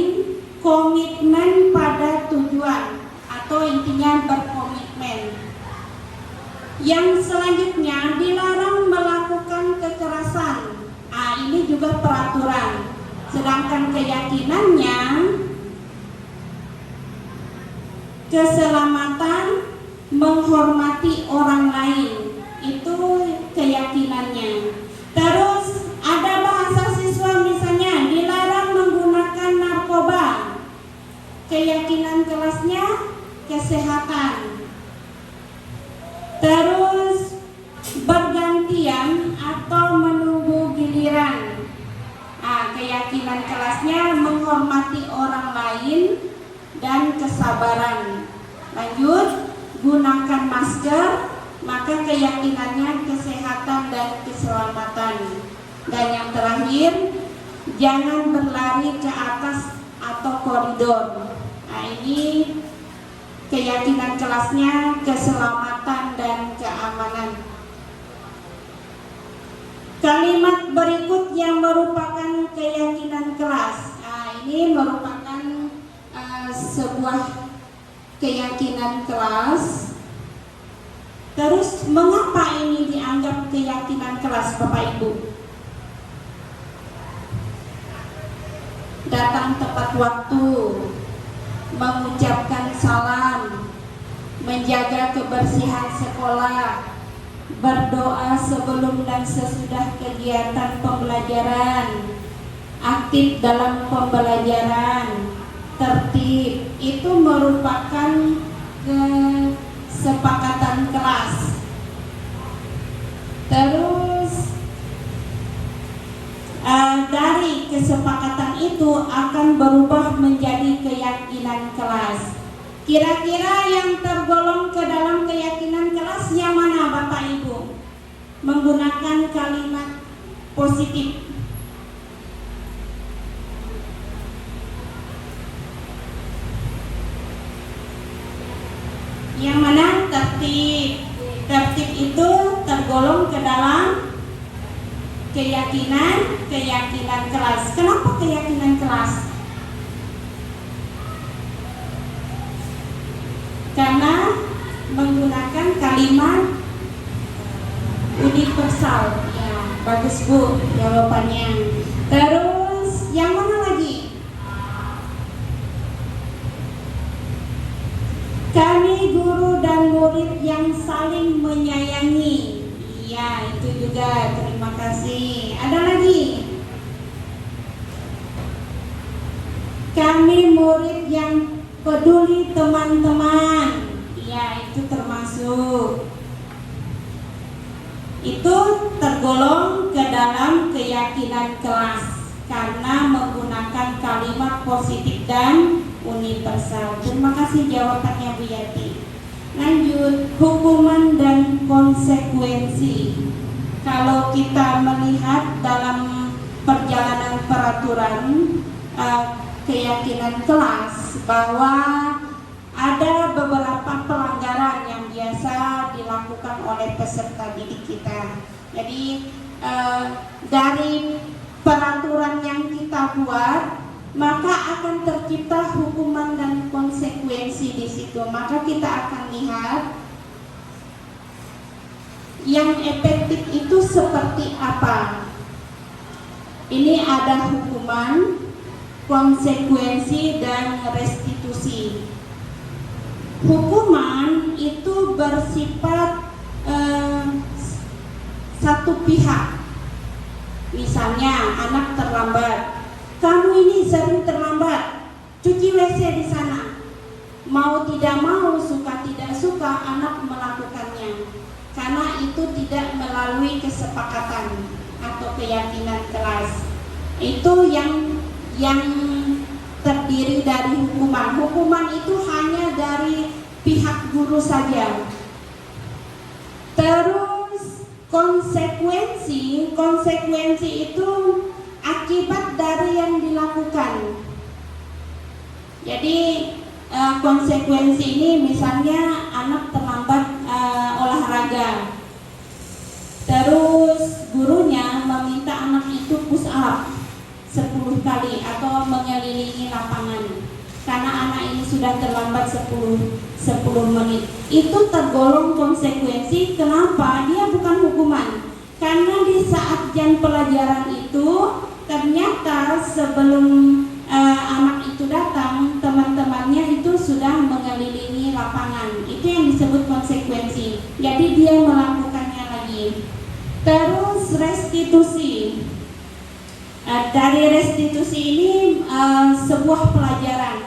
komitmen pada tujuan, atau intinya berkomitmen. Yang selanjutnya, dilarang melakukan kekerasan. Ah, ini juga peraturan. Sedangkan keyakinannya keselamatan, menghormati orang lain, itu keyakinannya. Terus ada bahasa siswa misalnya dilarang menggunakan narkoba. Keyakinan kelasnya kesehatan. Terus bergantian atau menunggu giliran. Nah, keyakinan kelasnya menghormati orang lain dan kesabaran. Lanjut, gunakan masker, maka keyakinannya kesehatan dan keselamatan. Dan yang terakhir, jangan berlari ke atas atau koridor. Nah, ini keyakinan kelasnya keselamatan dan keamanan. Kalimat berikut yang merupakan keyakinan kelas. Nah, ini merupakan sebuah keyakinan kelas. Terus mengapa ini dianggap keyakinan kelas, Bapak Ibu? Datang tepat waktu, mengucapkan salam, menjaga kebersihan sekolah, berdoa sebelum dan sesudah kegiatan pembelajaran, aktif dalam pembelajaran, tertib, itu merupakan kesepakatan kelas. Terus dari kesepakatan itu akan berubah menjadi keyakinan kelas. Kira-kira yang tergolong ke dalam keyakinan kelas yang mana, Bapak Ibu? Menggunakan kalimat positif. Yang mana? Tertib. Tertib itu tergolong ke dalam keyakinan kelas. Kenapa keyakinan kelas? Karena menggunakan kalimat universal. Ya, bagus Bu jawabannya. Terus yang mana lagi? Kami guru dan murid yang saling menyayangi. Iya, itu juga. Terima kasih. Ada lagi? Kami murid yang peduli teman-teman. Ya, itu termasuk. Itu tergolong ke dalam keyakinan kelas karena menggunakan kalimat positif dan universal. Terima kasih jawabannya Bu Yati. Lanjut, hukuman dan konsekuensi. Kalau kita melihat dalam perjalanan peraturan keyakinan kelas bahwa ada beberapa pelanggaran yang biasa dilakukan oleh peserta didik kita. Jadi dari peraturan yang kita buat, maka akan tercipta hukuman dan konsekuensi di situ. Maka kita akan lihat yang efektif itu seperti apa. Ini ada hukuman, konsekuensi, dan restitusi. Hukuman itu bersifat satu pihak. Misalnya anak terlambat, kamu ini sering terlambat, cuci WC di sana. Mau tidak mau, suka tidak suka, anak melakukannya karena itu tidak melalui kesepakatan atau keyakinan kelas. Itu yang terdiri dari hukuman. Hukuman itu hanya dari pihak guru saja. Terus konsekuensi itu akibat dari yang dilakukan. Jadi konsekuensi ini misalnya anak terlambat olahraga, terus gurunya meminta anak itu push up 10 kali atau mengelilingi lapangan karena anak ini sudah terlambat 10 menit. Itu tergolong konsekuensi. Kenapa? Dia bukan hukuman. Karena di saat jam pelajaran itu ternyata sebelum anak itu datang, teman-temannya itu sudah mengelilingi lapangan. Itu yang disebut konsekuensi. Jadi dia melakukannya lagi. Terus restitusi. Dari restitusi ini sebuah pelajaran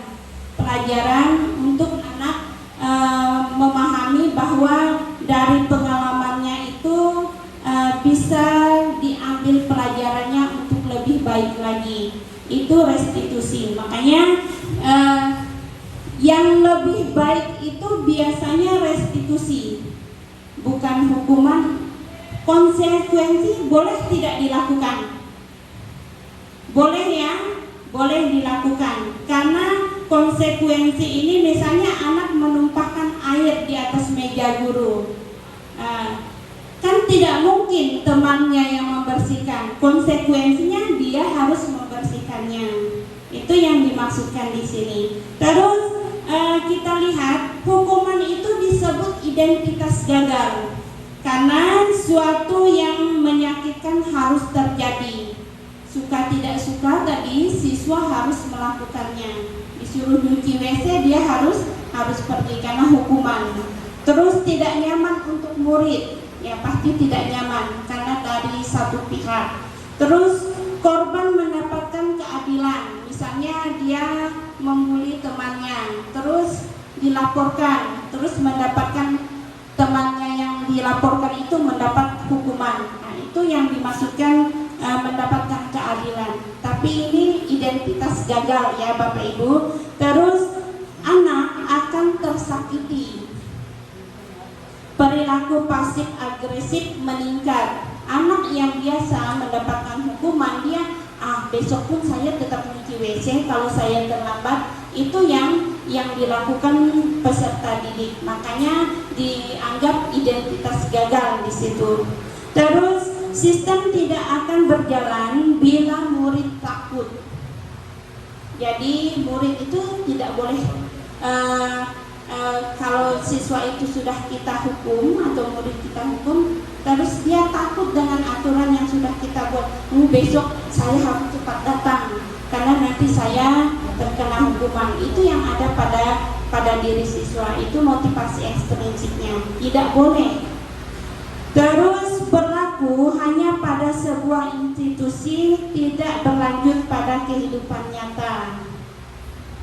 untuk anak memahami bahwa dari pengalamannya itu bisa diambil pelajarannya untuk lebih baik lagi. Itu restitusi. Makanya yang lebih baik itu biasanya restitusi, bukan hukuman. Konsekuensi boleh tidak dilakukan, boleh ya, boleh dilakukan. Karena konsekuensi ini misalnya anak menumpahkan air di atas meja guru, kan tidak mungkin temannya yang membersihkan. Konsekuensinya dia harus membersihkannya. Itu yang dimaksudkan di sini. Terus kita lihat hukuman itu disebut identitas gagal karena suatu yang menyakitkan harus terjadi. Suka tidak suka tadi siswa harus melakukannya. Disuruh nyuci WC dia harus pergi karena hukuman. Terus tidak nyaman untuk murid, ya pasti tidak nyaman karena dari satu pihak. Terus korban mendapatkan keadilan, misalnya dia membuli temannya, terus dilaporkan, terus mendapatkan temannya yang dilaporkan itu mendapat hukuman. Nah, itu yang dimaksudkan mendapatkan keadilan. Tapi ini identitas gagal ya Bapak Ibu. Terus anak akan tersakiti. Perilaku pasif agresif meningkat. Anak yang biasa mendapatkan hukuman dia besok pun saya tetap nyuci WC kalau saya terlambat. Itu yang dilakukan peserta didik. Makanya dianggap identitas gagal di situ. Terus sistem tidak akan berjalan bila murid takut. Jadi murid itu tidak boleh kalau siswa itu sudah kita hukum atau murid kita hukum, terus dia takut dengan aturan yang sudah kita buat. Besok saya harus cepat datang karena nanti saya terkena hukuman. Itu yang ada pada diri siswa. Itu motivasi ekstrinsiknya. Tidak boleh. Terus berlaku hanya pada sebuah institusi, tidak berlanjut pada kehidupan nyata.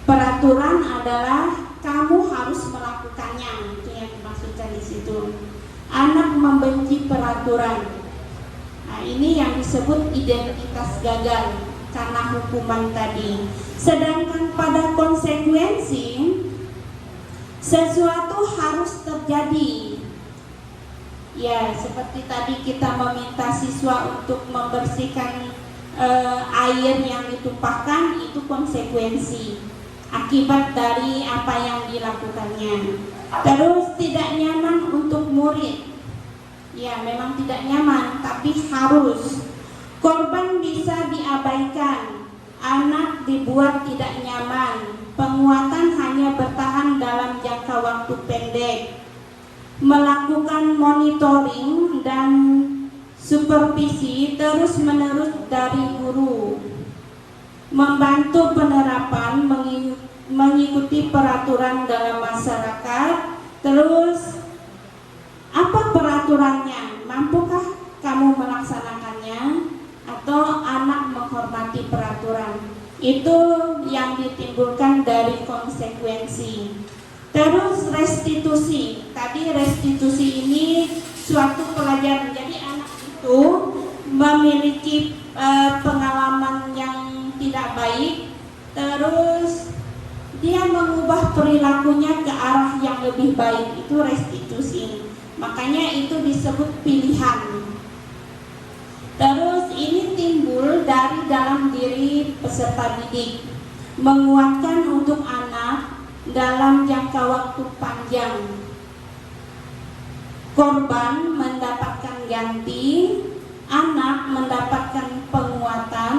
Peraturan adalah kamu harus melakukannya. Itu yang dimaksudkan di situ. Anak membenci peraturan. Nah, ini yang disebut identitas gagal karena hukuman tadi. Sedangkan pada konsekuensi, sesuatu harus terjadi. Ya, seperti tadi kita meminta siswa untuk membersihkan air yang ditumpahkan, itu konsekuensi akibat dari apa yang dilakukannya. Terus tidak nyaman untuk murid. Ya, memang tidak nyaman, tapi harus. Korban bisa diabaikan, anak dibuat tidak nyaman, penguatan hanya bertahan dalam jangka waktu pendek. Melakukan monitoring dan supervisi terus-menerus dari guru, membantu penerapan mengikuti peraturan dalam masyarakat. Terus apa peraturannya? Mampukah kamu melaksanakannya? Atau anak menghormati peraturan? Itu yang ditimbulkan dari konsekuensi. Terus restitusi. Tadi restitusi ini suatu pelajaran. Jadi anak itu memiliki pengalaman yang tidak baik, terus dia mengubah perilakunya ke arah yang lebih baik, itu restitusi. Makanya itu disebut pilihan. Terus ini timbul dari dalam diri peserta didik, menguatkan untuk anak dalam jangka waktu panjang. Korban mendapatkan ganti, anak mendapatkan penguatan,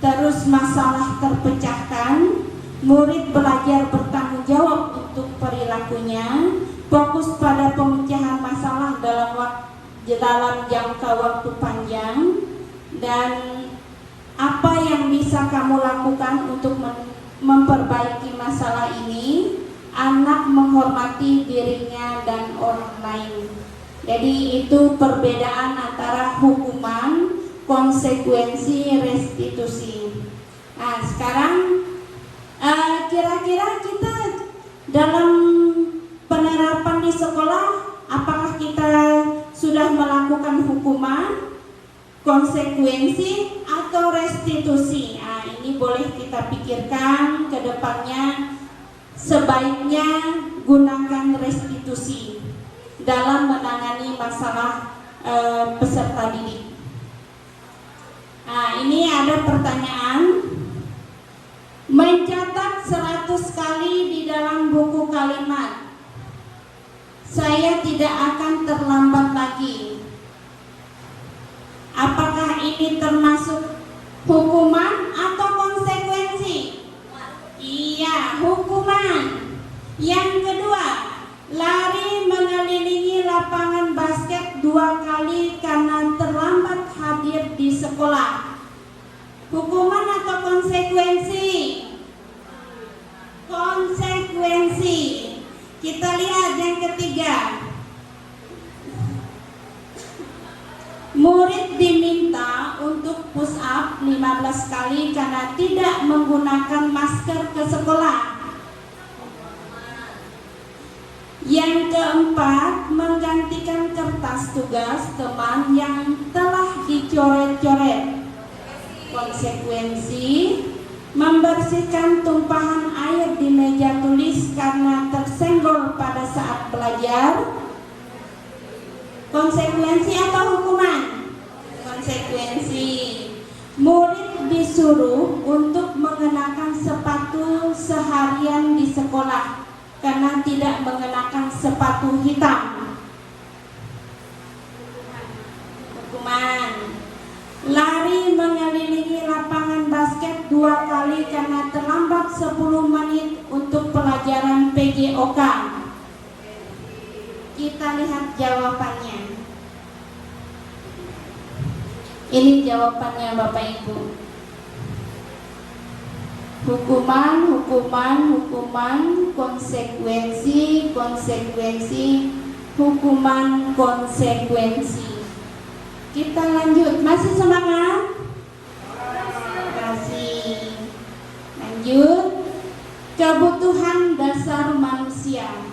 terus masalah terpecahkan, murid belajar bertanggung jawab untuk perilakunya, fokus pada pemecahan masalah dalam jangka waktu panjang, dan apa yang bisa kamu lakukan untuk memperbaiki masalah ini. Anak menghormati dirinya dan orang lain. Jadi itu perbedaan antara hukuman, konsekuensi, restitusi. Nah sekarang kira-kira kita dalam penerapan di sekolah, apakah kita sudah melakukan hukuman, konsekuensi, atau restitusi? Nah ini boleh kita pikirkan ke depannya. Sebaiknya gunakan restitusi dalam menangani masalah peserta didik. Nah, ini ada pertanyaan. Mencatat 100 kali di dalam buku kalimat, saya tidak akan terlambat lagi. Apakah ini termasuk hukuman atau konsekuensi? Iya, hukuman. Yang kedua, lari mengelilingi lapangan basket 2 kali karena terlambat hadir di sekolah. Hukuman atau konsekuensi? Konsekuensi. Kita lihat yang ketiga. Murid diminta untuk push up 15 kali karena tidak menggunakan masker ke sekolah. Yang keempat, menggantikan kertas tugas teman yang telah dicoret-coret. Konsekuensi, membersihkan tumpahan air di meja tulis karena tersenggol pada saat belajar. Konsekuensi atau hukuman? Konsekuensi. Murid disuruh untuk mengenakan sepatu seharian di sekolah karena tidak mengenakan sepatu hitam. Hukuman. Lari mengelilingi lapangan basket 2 kali karena terlambat 10 menit untuk pelajaran PJOK. Kita lihat jawabannya. Ini jawabannya Bapak Ibu. Hukuman, hukuman, hukuman, konsekuensi, konsekuensi, hukuman, konsekuensi. Kita lanjut. Masih semangat? Masih. Lanjut. Kebutuhan dasar manusia.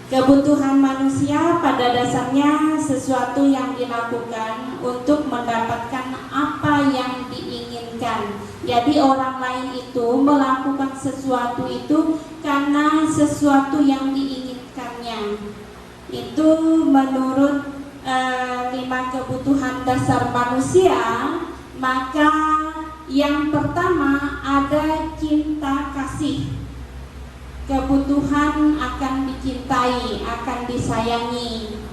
Kebutuhan manusia pada dasarnya sesuatu yang dilakukan untuk mendapatkan apa yang diinginkan. Jadi orang lain itu melakukan sesuatu itu karena sesuatu yang diinginkannya. Itu menurut 5 kebutuhan dasar manusia. Maka yang pertama ada cinta kasih. Kebutuhan akan dicintai, akan disayangi.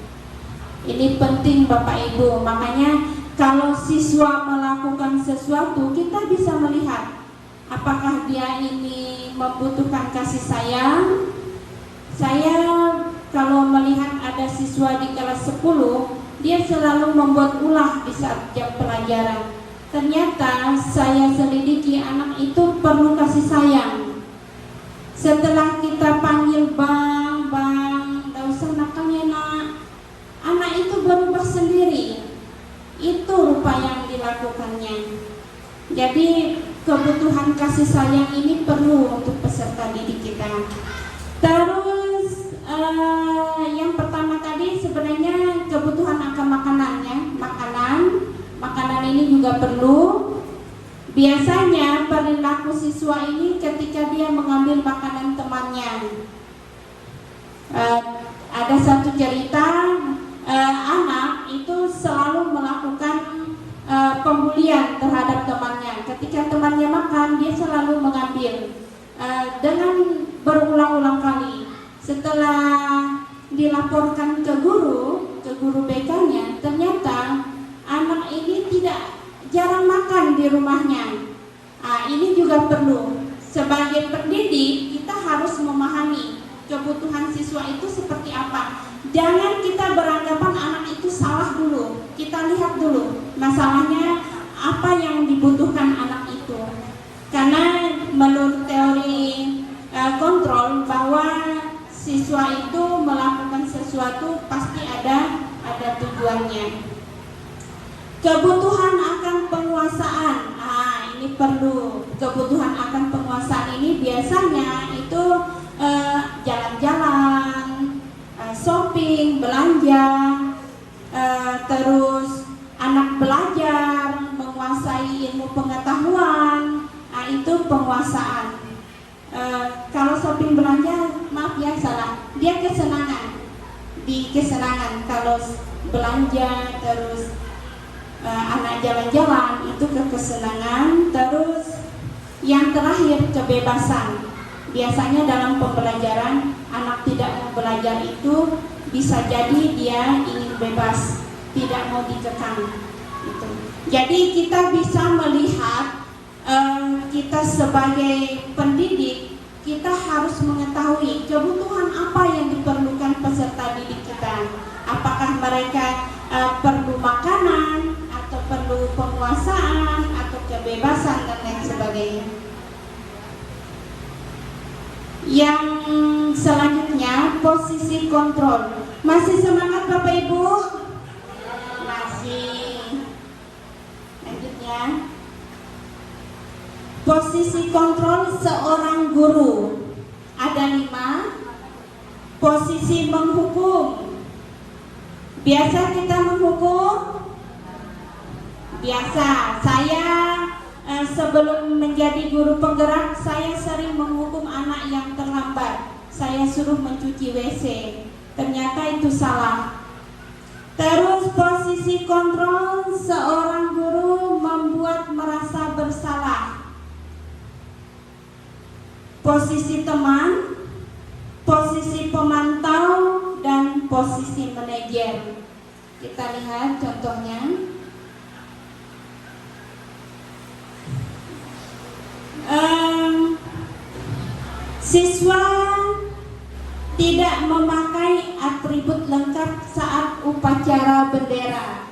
Ini penting Bapak Ibu. Makanya kalau siswa melakukan sesuatu, kita bisa melihat apakah dia ini membutuhkan kasih sayang. Saya kalau melihat ada siswa di kelas 10, dia selalu membuat ulah di saat jam pelajaran. Ternyata saya selidiki anak itu perlu kasih sayang. Setelah kita panggil, bang, gak usah nakalnya nak, anak itu berubah sendiri. Itu rupa yang dilakukannya. Jadi kebutuhan kasih sayang ini perlu untuk peserta didik kita. Terus yang pertama tadi sebenarnya kebutuhan akan makanannya, makanan ini juga perlu. Biasanya perilaku siswa ini ketika dia mengambil makanan temannya. Ada satu cerita, anak itu selalu melakukan pembulian terhadap temannya. Ketika temannya makan, dia selalu mengambil dengan berulang-ulang kali. Setelah dilaporkan ke guru BK-nya, ternyata anak ini jarang makan di rumahnya. Ini juga perlu. Sebagai pendidik, kita harus memahami kebutuhan siswa itu seperti apa. Jangan kita beranggapan anak itu salah dulu. Kita lihat dulu masalahnya apa yang dibutuhkan anak itu. Karena menurut teori kontrol bahwa siswa itu melakukan sesuatu pasti ada tujuannya. Kebutuhan akan penguasaan, ini perlu. Kebutuhan akan penguasaan ini biasanya itu jalan-jalan, shopping, belanja, terus anak belajar, menguasai ilmu pengetahuan, itu penguasaan. Kalau shopping belanja, maaf ya salah, dia kesenangan, di kesenangan. Kalau belanja terus anak jalan-jalan itu kesenangan. Terus yang terakhir kebebasan. Biasanya dalam pembelajaran anak tidak mau belajar itu bisa jadi dia ingin bebas, tidak mau dikekang. Gitu. Jadi kita bisa melihat kita sebagai pendidik, kita harus mengetahui kebutuhan apa yang diperlukan peserta didik kita. Apakah mereka perlu makanan, atau perlu penguasaan, atau kebebasan, dan lain sebagainya. Yang selanjutnya, posisi kontrol. Masih semangat Bapak Ibu? Masih. Lanjutnya, posisi kontrol seorang guru. Ada 5. Posisi menghukum. Biasa kita menghukum? Biasa. Saya sebelum menjadi guru penggerak, saya sering menghukum anak yang terlambat. Saya suruh mencuci WC. Ternyata itu salah. Terus posisi kontrol seorang guru membuat merasa bersalah. Posisi teman, posisi pemantau, dan posisi manajer. Kita lihat contohnya. Siswa tidak memakai atribut lengkap saat upacara bendera.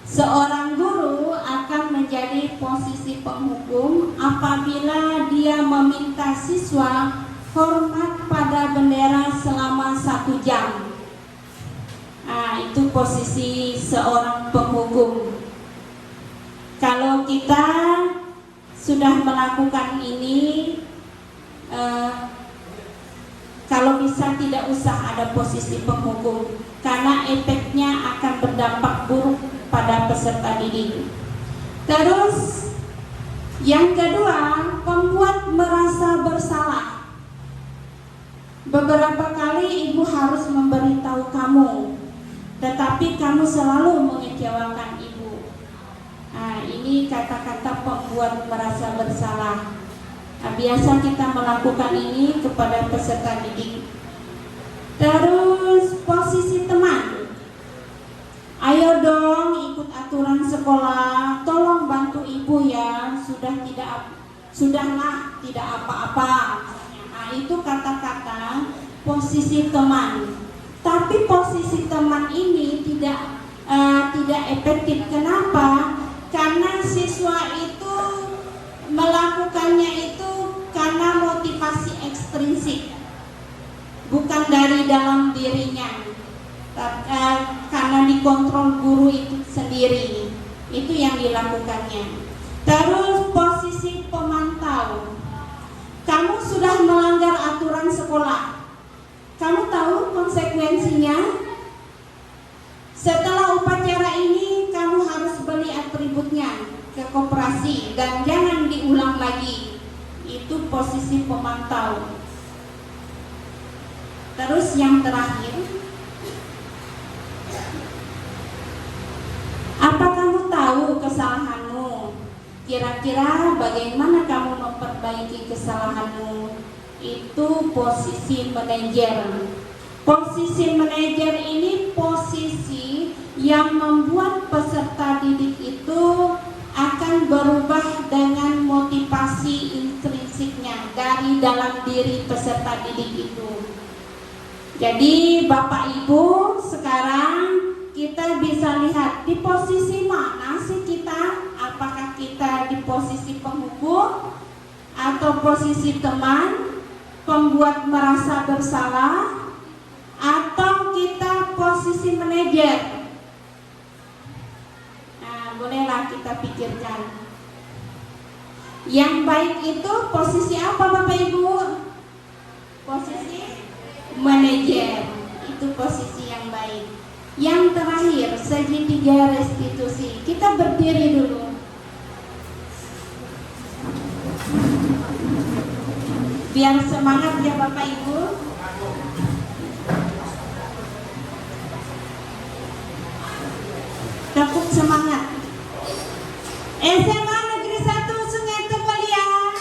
Seorang guru akan menjadi posisi penghukum apabila dia meminta siswa hormat pada bendera selama 1 jam. Itu posisi seorang penghukum. Kalau kita sudah melakukan ini, kalau bisa tidak usah ada posisi penghukum, karena efeknya akan berdampak buruk pada peserta didik. Terus yang kedua, pembuat merasa bersalah. Beberapa kali ibu harus memberitahu kamu, tetapi kamu selalu mengecewakan ibu. Ini kata-kata pembuat merasa bersalah. Biasa kita melakukan ini kepada peserta didik. Terus posisi teman. Ayo dong ikut aturan sekolah, tolong bantu ibu ya, sudahlah tidak apa-apa. Itu kata-kata posisi teman. Tapi posisi teman ini tidak efektif. Kenapa? Karena siswa itu melakukannya itu karena motivasi ekstrinsik, bukan dari dalam dirinya, karena dikontrol guru itu sendiri. Itu yang dilakukannya. Terus posisi pemantau. Kamu sudah melanggar aturan sekolah. Kamu tahu konsekuensinya? Setelah upacara ini kamu harus beli atributnya ke koperasi dan jangan diulang lagi. Itu posisi pemantau. Terus yang terakhir, apa kamu tahu kesalahanmu? Kira-kira bagaimana kamu memperbaiki kesalahanmu? Itu posisi manajer. Posisi manajer ini posisi yang membuat peserta didik itu akan berubah dengan motivasi intrinsiknya dari dalam diri peserta didik itu. Jadi Bapak Ibu, sekarang kita bisa lihat di posisi mana sih kita. Apakah kita di posisi penghukum atau posisi teman, pembuat merasa bersalah, atau kita posisi manajer? Nah, bolehlah kita pikirkan. Yang baik itu posisi apa Bapak Ibu? Posisi manajer. Itu posisi yang baik. Yang terakhir, segitiga restitusi. Kita berdiri dulu. Biar semangat ya Bapak Ibu. Tetap semangat. SMA Negeri 1 Sungai Tebalian.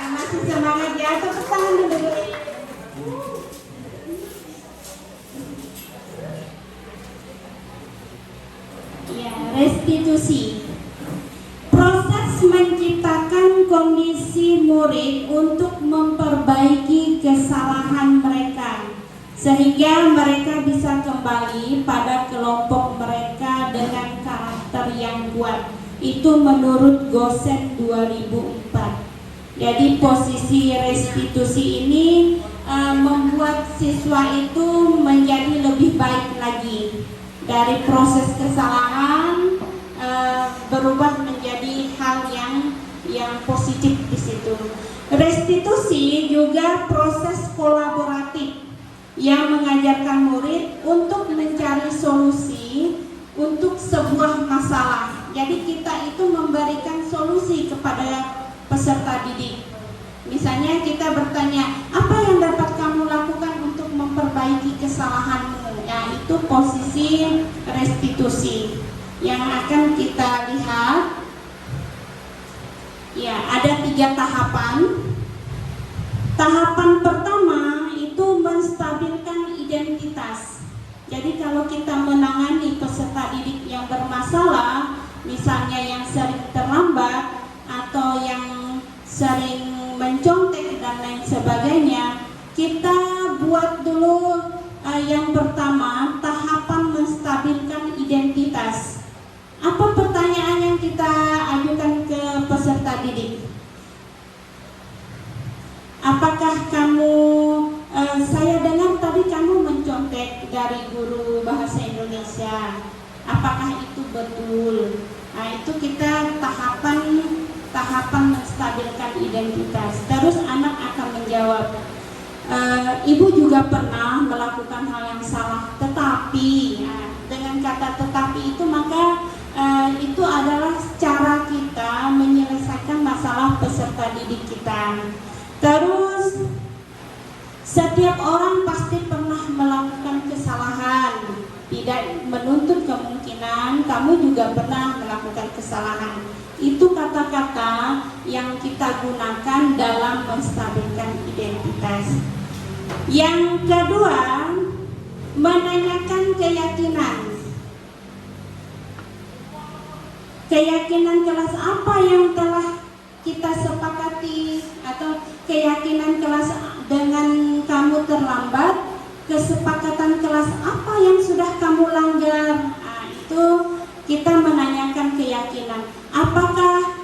Masih semangat ya, tepuk tangan dulu. Ya, restitusi. Proses menciptakan kondisi murid untuk memperbaiki kesalahan mereka sehingga mereka bisa kembali pada kelompok mereka dengan karakter yang kuat. Itu menurut Gosen 2004. Jadi posisi restitusi ini membuat siswa itu menjadi lebih baik lagi. Dari proses kesalahan berubah menjadi hal yang positif di situ. Restitusi juga proses kolaboratif yang mengajarkan murid untuk mencari solusi untuk sebuah masalah. Jadi kita itu memberikan solusi kepada peserta didik. Misalnya kita bertanya, apa yang dapat kamu lakukan untuk memperbaiki kesalahanmu? Ya, itu posisi restitusi yang akan kita lihat. Ya, ada 3 tahapan. Tahapan pertama itu menstabilkan identitas. Jadi kalau kita menangani peserta didik yang bermasalah, misalnya yang sering terlambat atau yang sering mencontek dan lain sebagainya, kita buat dulu yang pertama, tahapan menstabilkan identitas. Apa pertanyaan yang kita ajukan ke peserta didik? Apakah kamu, saya dengar tadi kamu mencontek dari guru bahasa Indonesia. Apakah itu betul? Nah, itu kita tahapan menstabilkan identitas. Terus anak akan menjawab, ibu juga pernah melakukan hal yang salah, tetapi, nah, dengan kata tetapi itu maka itu adalah cara kita menyelesaikan masalah peserta didik kita. Terus setiap orang pasti pernah melakukan kesalahan, tidak menuntut kemungkinan kamu juga pernah melakukan kesalahan. Itu kata-kata yang kita gunakan dalam menstabilkan identitas. Yang kedua, menanyakan keyakinan. keyakinan kelas apa yang telah kita sepakati, atau keyakinan kelas dengan kamu terlambat, kesepakatan kelas apa yang sudah kamu langgar. Nah, itu kita menanyakan keyakinan. Apakah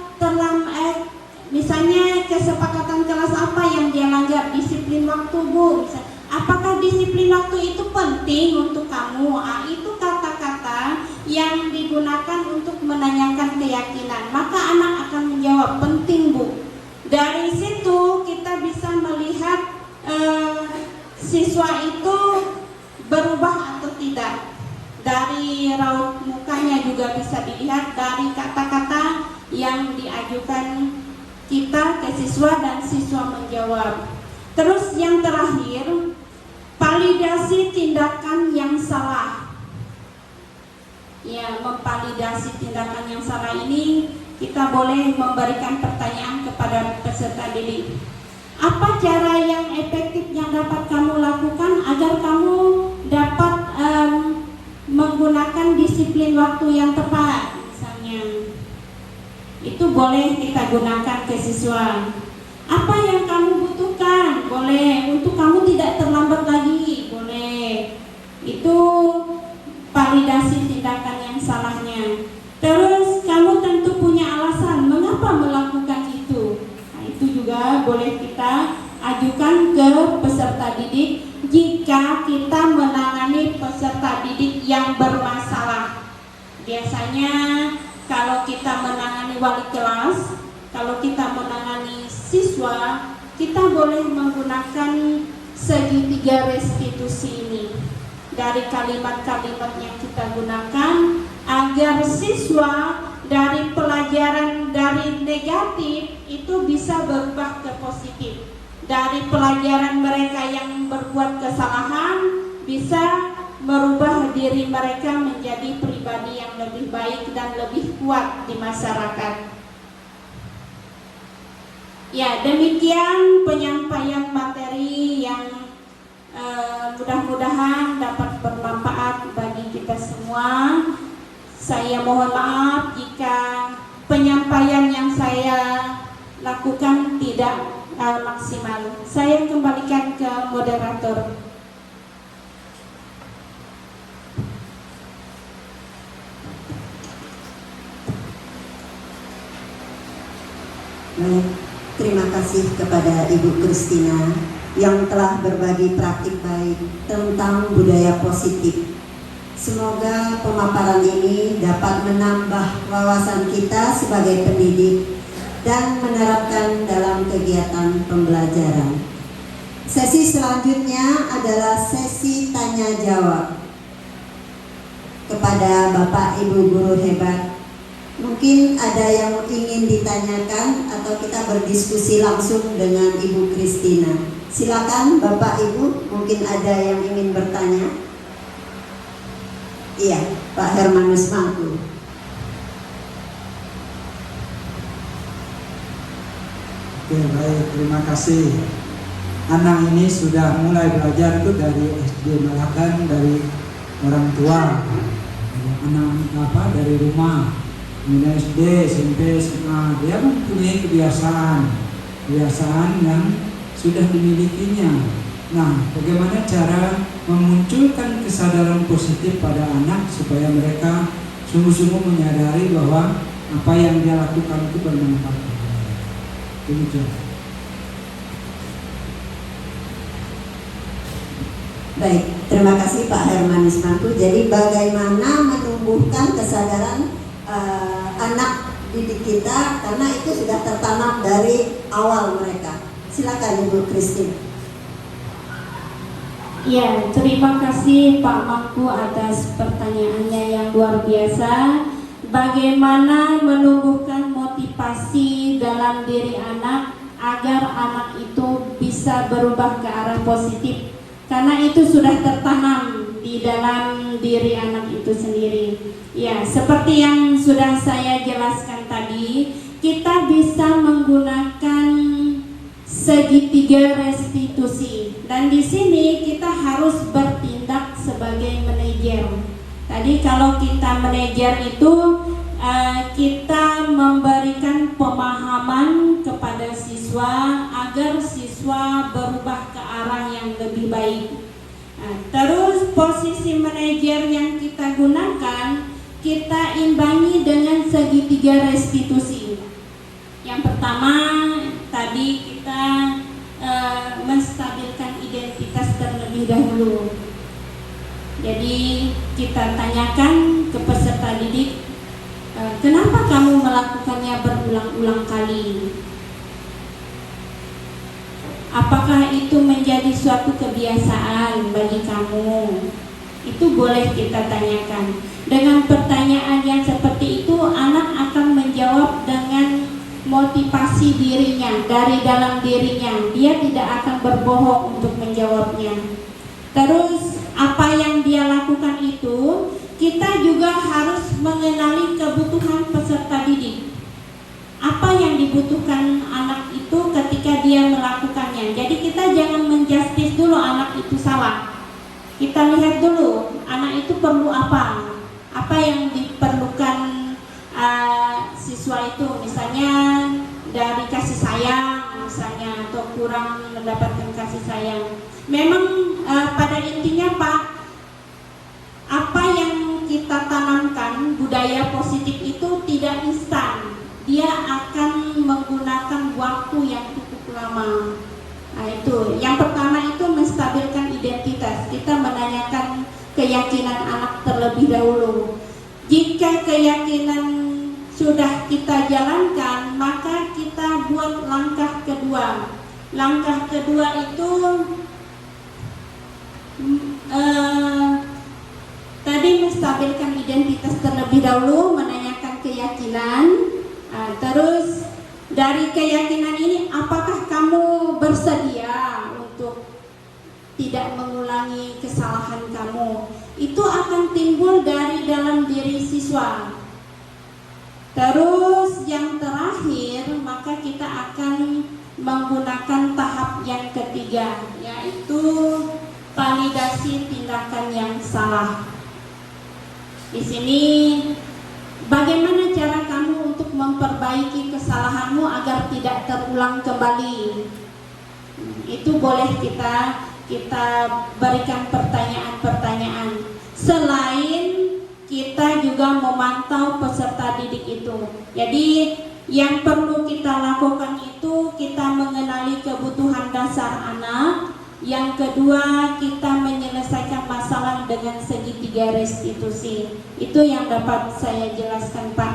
misalnya kesepakatan kelas apa yang dia langgar, disiplin waktu Bu, misalnya. Apakah disiplin waktu itu penting untuk kamu? Ah, itu kata-kata yang digunakan untuk menanyakan keyakinan. Maka anak akan menjawab, penting Bu. Dari situ kita bisa melihat siswa itu berubah atau tidak. Dari raut mukanya juga bisa dilihat, dari kata-kata yang diajukan kita ke siswa dan siswa menjawab. Terus yang terakhir, validasi tindakan yang salah. Ya, memvalidasi tindakan yang salah ini kita boleh memberikan pertanyaan kepada peserta didik. Apa cara yang efektif yang dapat kamu lakukan agar kamu dapat menggunakan disiplin waktu yang tepat, misalnya. Itu boleh kita gunakan ke siswa. Apa yang kamu butuhkan? Boleh. Untuk kamu tidak terlambat lagi? Boleh. Itu validasi tindakan yang salahnya. Terus kamu tentu punya alasan mengapa melakukan itu. Nah, itu juga boleh kita ajukan ke peserta didik jika kita menangani peserta didik yang bermasalah. Biasanya kalau kita menangani wali kelas, kalau kita menangani siswa, kita boleh menggunakan segitiga restitusi ini. Dari kalimat-kalimat yang kita gunakan agar siswa dari pelajaran dari negatif itu bisa berubah ke positif. Dari pelajaran mereka yang berbuat kesalahan bisa merubah diri mereka menjadi pribadi yang lebih baik dan lebih kuat di masyarakat. Ya, demikian penyampaian materi yang mudah-mudahan dapat bermanfaat bagi kita semua. Saya mohon maaf jika penyampaian yang saya lakukan tidak maksimal. Saya kembalikan ke moderator. Baik, terima kasih kepada Ibu Christina yang telah berbagi praktik baik tentang budaya positif. Semoga pemaparan ini dapat menambah wawasan kita sebagai pendidik dan menerapkan dalam kegiatan pembelajaran. Sesi selanjutnya adalah sesi tanya jawab kepada Bapak Ibu guru hebat. Mungkin ada yang ingin ditanyakan atau kita berdiskusi langsung dengan Ibu Christina. Silakan Bapak Ibu, mungkin ada yang ingin bertanya. Iya, Pak Hermanus Mangku. Oke, baik, terima kasih. Anak ini sudah mulai belajar itu dari SD, bahkan dari orang tua. Anak dari rumah. Mulai SD, SMP, SMA, dia mempunyai kebiasaan yang sudah dimilikinya. Nah, bagaimana cara memunculkan kesadaran positif pada anak supaya mereka sungguh-sungguh menyadari bahwa apa yang dia lakukan itu bermanfaat. Demikian. Baik, terima kasih Pak Hermanus Mangku. Jadi bagaimana menumbuhkan kesadaran anak didik kita, karena itu sudah tertanam dari awal mereka. Silakan Ibu Christine. Ya, terima kasih Pak Mangku atas pertanyaannya yang luar biasa. Bagaimana menumbuhkan motivasi dalam diri anak agar anak itu bisa berubah ke arah positif, karena itu sudah tertanam di dalam diri anak itu sendiri. Ya, seperti yang sudah saya jelaskan tadi, kita bisa menggunakan segitiga restitusi, dan di sini kita harus bertindak sebagai manajer. Tadi kalau kita manajer itu kita memberikan pemahaman kepada siswa agar siswa berubah ke arah yang lebih baik. Terus posisi manajer yang kita gunakan, kita imbangi dengan segitiga restitusi. Yang pertama tadi kita menstabilkan identitas terlebih dahulu. Jadi kita tanyakan ke peserta didik, kenapa kamu melakukannya berulang-ulang kali? Apakah itu menjadi suatu kebiasaan bagi kamu? Itu boleh kita tanyakan. Dengan pertanyaan yang seperti itu, anak akan menjawab dengan motivasi dirinya, dari dalam dirinya. Dia tidak akan berbohong untuk menjawabnya. Terus apa yang dia lakukan itu, kita juga harus mengenali kebutuhan peserta didik. Apa yang dibutuhkan anak itu ketika dia melakukannya. Jadi kita jangan menjustis dulu anak itu salah. Kita lihat dulu anak itu perlu apa yang diperlukan siswa itu. Misalnya dari kasih sayang misalnya, atau kurang mendapatkan kasih sayang. Memang pada intinya Pak, apa yang kita tanamkan, budaya positif itu tidak instan. Dia akan menggunakan waktu yang cukup lama. Nah itu, yang pertama itu menstabilkan identitas. Kita menanyakan keyakinan anak terlebih dahulu. Jika keyakinan sudah kita jalankan, maka kita buat langkah kedua. Langkah kedua itu tadi menstabilkan identitas terlebih dahulu, menanyakan keyakinan. Terus dari keyakinan ini, apakah kamu bersedia untuk tidak mengulangi kesalahan kamu? Itu akan timbul dari dalam diri siswa. Terus yang terakhir, maka kita akan menggunakan tahap yang ketiga, yaitu validasi tindakan yang salah. Di sini bagaimana cara kamu untuk memperbaiki kesalahanmu agar tidak terulang kembali? Itu boleh kita berikan pertanyaan-pertanyaan. Selain kita juga memantau peserta didik itu. Jadi yang perlu kita lakukan itu kita mengenali kebutuhan dasar anak. Yang kedua, kita menyelesaikan masalah dengan segitiga restitusi. Itu yang dapat saya jelaskan, Pak.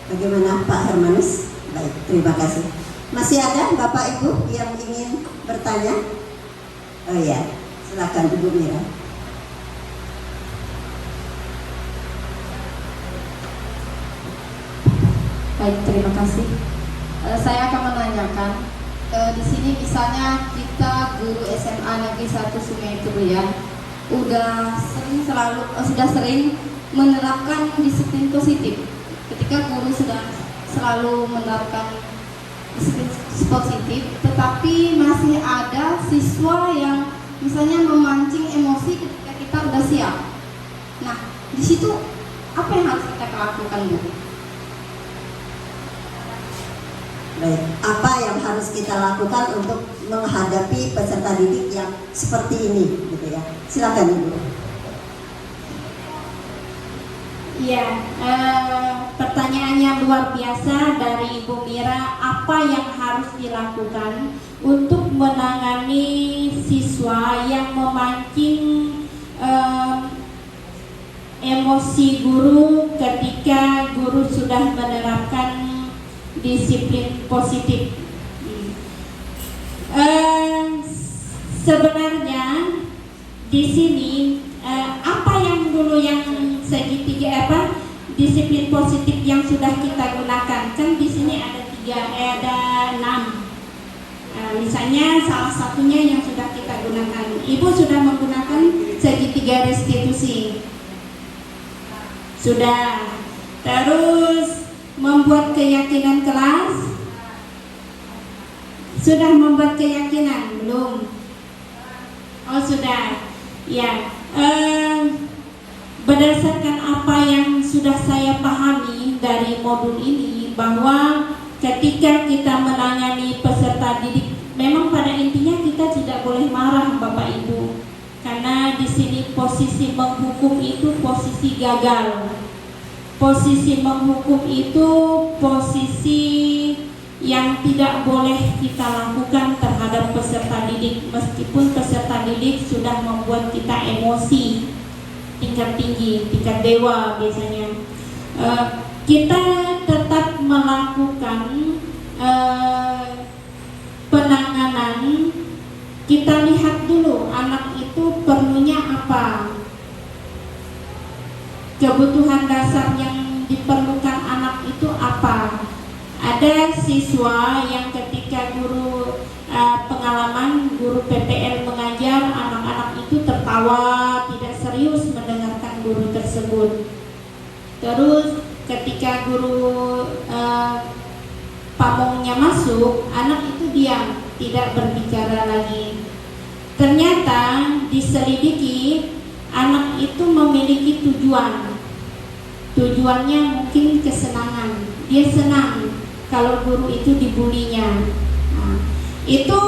Bagaimana Pak Hermanus? Baik, terima kasih. Masih ada Bapak Ibu yang ingin bertanya? Oh ya, silakan Ibu Mira. Baik, terima kasih. Saya akan menanyakan, di sini misalnya kita guru SMA Negeri 1 Sungai Teruyan sudah sering menerapkan disiplin positif. Ketika guru sudah selalu menerapkan disiplin positif, tetapi masih ada siswa yang misalnya memancing emosi ketika kita sudah siap. Nah, di situ apa yang harus kita lakukan, Bu? Baik, apa yang harus kita lakukan untuk menghadapi peserta didik yang seperti ini, gitu ya? Silakan Ibu. Iya, pertanyaannya luar biasa dari Ibu Mira. Apa yang harus dilakukan untuk menangani siswa yang memancing emosi guru ketika guru sudah menerapkan disiplin positif? Sebenarnya di sini apa yang dulu yang segitiga disiplin positif yang sudah kita gunakan, kan di sini ada 6. Misalnya salah satunya yang sudah kita gunakan, Ibu sudah menggunakan segitiga restitusi, sudah. Terus membuat keyakinan kelas, sudah membuat keyakinan belum? Oh sudah. Ya, berdasarkan apa yang sudah saya pahami dari modul ini, bahwa ketika kita menangani peserta didik, memang pada intinya kita tidak boleh marah Bapak Ibu, karena di sini posisi menghukum itu posisi gagal. Posisi menghukum itu posisi yang tidak boleh kita lakukan terhadap peserta didik, meskipun peserta didik sudah membuat kita emosi tingkat tinggi, tingkat dewa biasanya. Kita tetap melakukan penanganan. Kita lihat dulu anak itu perlunya apa, kebutuhan dasar yang diperlukan anak itu apa. Ada siswa yang ketika guru pengalaman guru PPL mengajar, anak-anak itu tertawa, tidak serius mendengarkan guru tersebut. Terus ketika guru pamongnya masuk, anak itu diam, tidak berbicara lagi. Ternyata diselidiki, anak itu memiliki tujuan. Tujuannya mungkin kesenangan. Dia senang kalau guru itu dibulinya. Nah, itu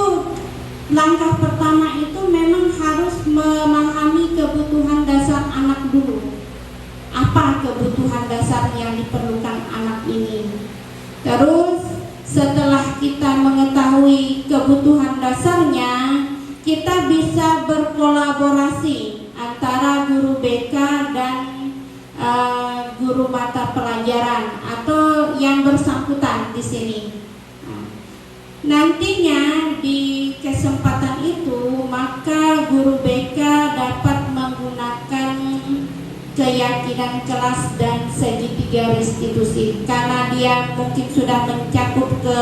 langkah pertama itu memang harus memahami kebutuhan dasar anak dulu. Apa kebutuhan dasar yang diperlukan anak ini? Terus setelah kita mengetahui kebutuhan dasarnya, kita bisa berkolaborasi antara guru BK dan guru mata pelajaran atau yang bersangkutan di sini. Nantinya di kesempatan itu maka guru BK dapat menggunakan keyakinan kelas dan segitiga restitusi. Karena dia mungkin sudah mencakup ke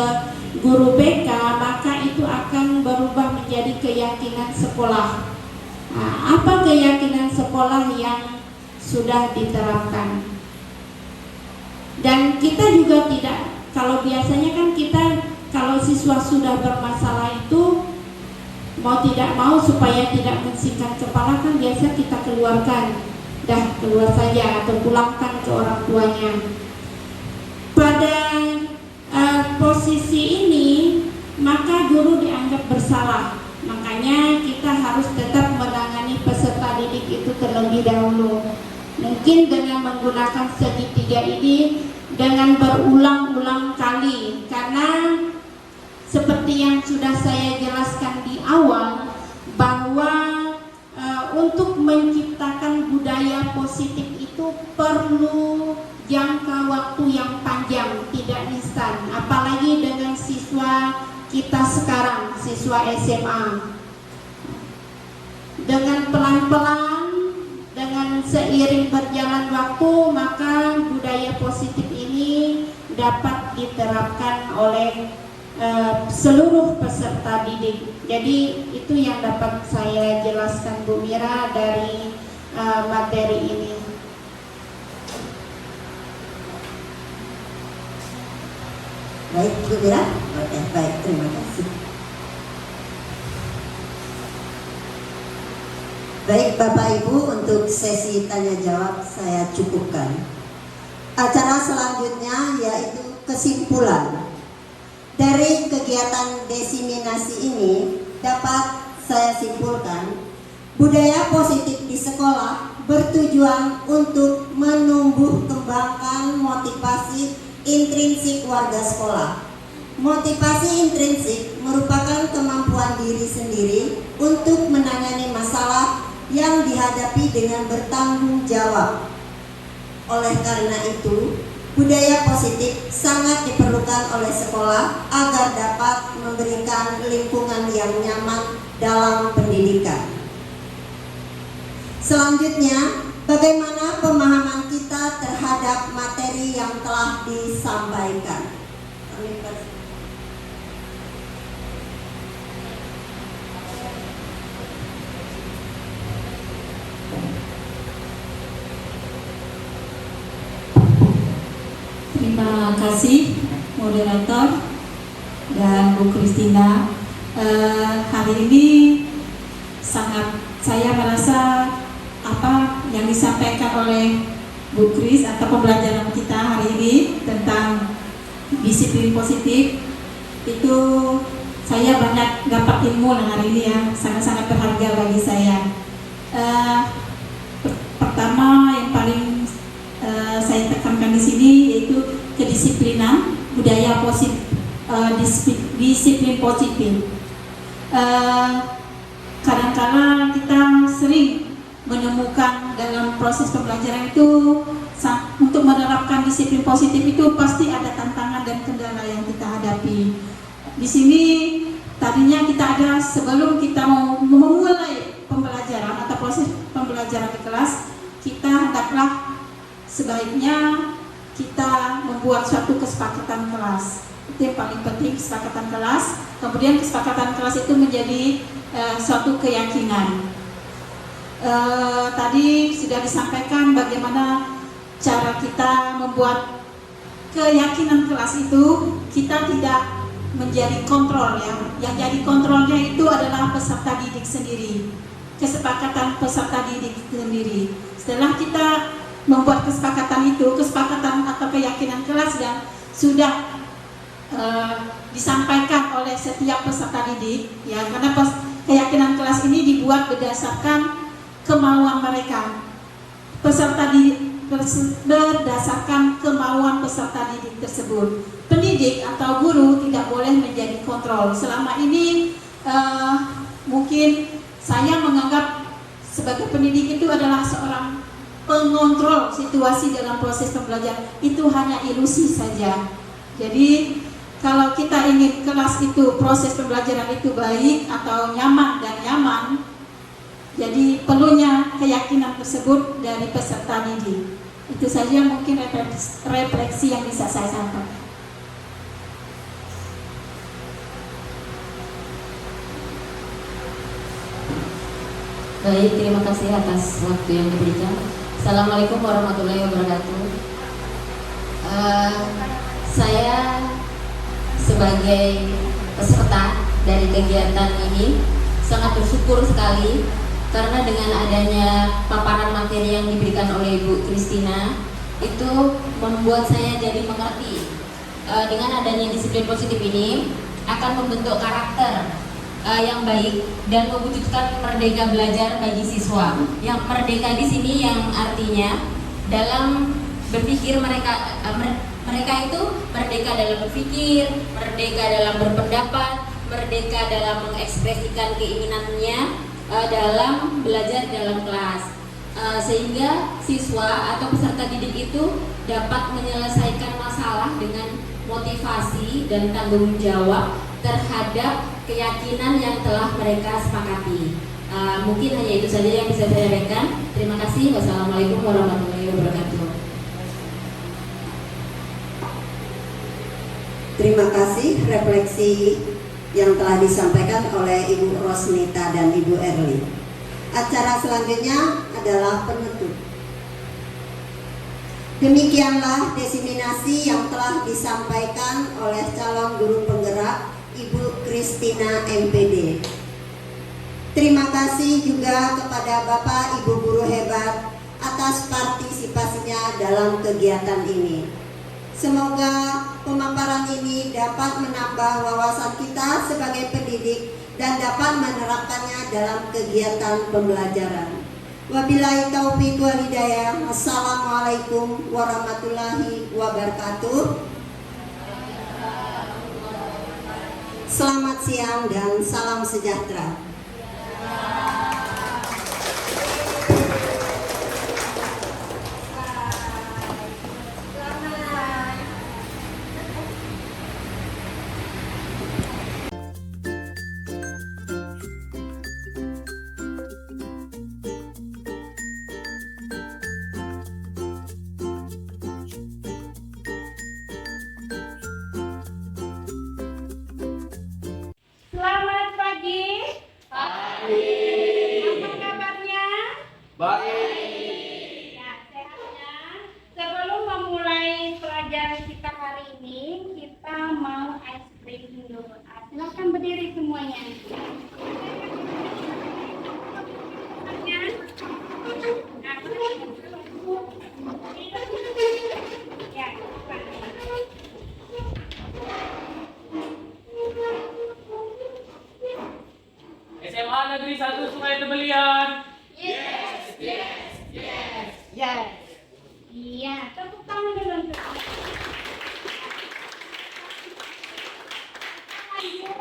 guru BK, maka itu akan berubah menjadi keyakinan sekolah. Nah, apa keyakinan sekolah yang sudah diterapkan? Dan kita juga tidak, kalau biasanya kan kita kalau siswa sudah bermasalah itu mau tidak mau supaya tidak mensingkat kepala kan biasa kita keluarkan, dah keluar saja atau pulangkan ke orang tuanya. Pada posisi ini maka guru dianggap bersalah, makanya kita harus tetap menangani peserta didik itu terlebih dahulu. Mungkin dengan menggunakan segitiga ini dengan berulang-ulang kali, karena seperti yang sudah saya jelaskan di awal bahwa untuk menciptakan budaya positif itu perlu jangka waktu yang panjang, tidak instan. Apalagi dengan siswa kita sekarang, siswa SMA. Dengan pelan-pelan, dengan seiring berjalan waktu, maka budaya positif ini dapat diterapkan oleh seluruh peserta didik. Jadi itu yang dapat saya jelaskan Bu Mira dari materi ini. Baik Bu Mira, oke, baik, terima kasih. Baik Bapak Ibu, untuk sesi tanya jawab saya cukupkan. Acara selanjutnya yaitu kesimpulan. Dari kegiatan diseminasi ini dapat saya simpulkan, budaya positif di sekolah bertujuan untuk menumbuh kembangkan motivasi intrinsik warga sekolah. Motivasi intrinsik merupakan kemampuan diri sendiri untuk menangani masalah yang dihadapi dengan bertanggung jawab. Oleh karena itu, budaya positif sangat diperlukan oleh sekolah agar dapat memberikan lingkungan yang nyaman dalam pendidikan. Selanjutnya, bagaimana pemahaman kita terhadap materi yang telah disampaikan? Terima kasih moderator dan Bu Kristina. Hari ini sangat saya merasa apa yang disampaikan oleh Bu Kris atau pembelajaran kita hari ini tentang disiplin positif itu saya banyak dapat ilmu hari ini ya, sangat-sangat berharga bagi saya. Pertama yang paling saya tekankan di sini yaitu kedisiplinan, budaya positif, disiplin positif. Kadang-kadang kita sering menemukan dalam proses pembelajaran itu untuk menerapkan disiplin positif itu pasti ada tantangan dan kendala yang kita hadapi. Di sini tadinya kita ada sebelum kita mau memulai pembelajaran atau proses pembelajaran di kelas, kita hendaklah sebaiknya kita membuat suatu kesepakatan kelas. Itu yang paling penting, kesepakatan kelas. Kemudian kesepakatan kelas itu menjadi suatu keyakinan. Tadi sudah disampaikan bagaimana cara kita membuat keyakinan kelas itu. Kita tidak menjadi kontrol ya. Yang jadi kontrolnya itu adalah peserta didik sendiri. Kesepakatan peserta didik sendiri. Setelah kita membuat kesepakatan itu, kesepakatan atau keyakinan kelas dan sudah disampaikan oleh setiap peserta didik ya, karena keyakinan kelas ini dibuat berdasarkan kemauan mereka peserta didik, berdasarkan kemauan peserta didik tersebut. Pendidik atau guru tidak boleh menjadi kontrol. Selama ini mungkin saya menganggap sebagai pendidik itu adalah seorang pengontrol situasi dalam proses pembelajaran. Itu hanya ilusi saja. Jadi kalau kita ingin kelas itu, proses pembelajaran itu baik atau nyaman dan nyaman, jadi perlunya keyakinan tersebut dari peserta didik. Itu saja mungkin refleksi yang bisa saya sampaikan. Baik, terima kasih atas waktu yang diberikan. Assalamualaikum warahmatullahi wabarakatuh. Saya sebagai peserta dari kegiatan ini sangat bersyukur sekali karena dengan adanya paparan materi yang diberikan oleh Ibu Kristina itu membuat saya jadi mengerti dengan adanya disiplin positif ini akan membentuk karakter yang baik dan mewujudkan merdeka belajar bagi siswa. Yang merdeka di sini yang artinya dalam berpikir mereka itu merdeka dalam berpikir, merdeka dalam berpendapat, merdeka dalam mengekspresikan keinginannya dalam belajar dalam kelas, sehingga siswa atau peserta didik itu dapat menyelesaikan masalah dengan motivasi dan tanggung jawab terhadap keyakinan yang telah mereka sepakati. Mungkin hanya itu saja yang bisa saya sampaikan. Terima kasih. Wassalamualaikum warahmatullahi wabarakatuh. Terima kasih refleksi yang telah disampaikan oleh Ibu Rosnita dan Ibu Erli. Acara selanjutnya adalah penutup. Demikianlah diseminasi yang telah disampaikan oleh calon guru penggerak Ibu Kristina MPD. Terima kasih juga kepada Bapak Ibu guru hebat atas partisipasinya dalam kegiatan ini. Semoga pemaparan ini dapat menambah wawasan kita sebagai pendidik dan dapat menerapkannya dalam kegiatan pembelajaran. Wabillahi taufiq wal hidayah. Wassalamualaikum warahmatullahi wabarakatuh. Selamat siang dan salam sejahtera. Selamat pagi. Pagi. Apa kabarnya? Baik. Ya, sehatnya. Sebelum memulai pelajaran kita hari ini, kita mau ice breaking dulu. Silakan berdiri semuanya. Tebelian. Ya. Iya, tepuk tangan dulu untuk Ibu.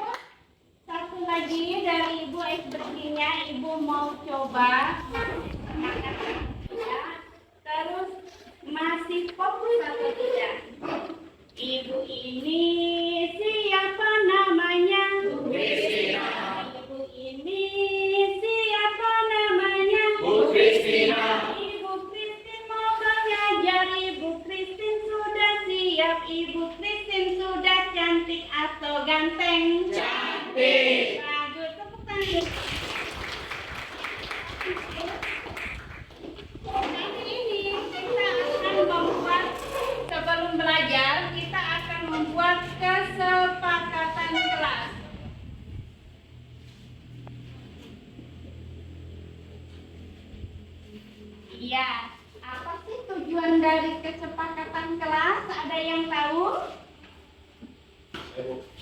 Satu lagi dari Ibu ekspresinya, Ibu mau coba. Terus masih fokus atau tidak? Ibu ini siapa namanya? Bu Kristina. Ibu ini siapa namanya? Bu Kristina. Ibu Kristin mau belajar, Ibu Kristin sudah siap, Ibu Kristin sudah cantik atau ganteng? Cantik. Bagus, tepuk tangan. Nanti ini kita akan membuat, sebelum belajar kita akan membuat kesepakatan kelas. Iya, apa sih tujuan dari kesepakatan kelas? Ada yang tahu?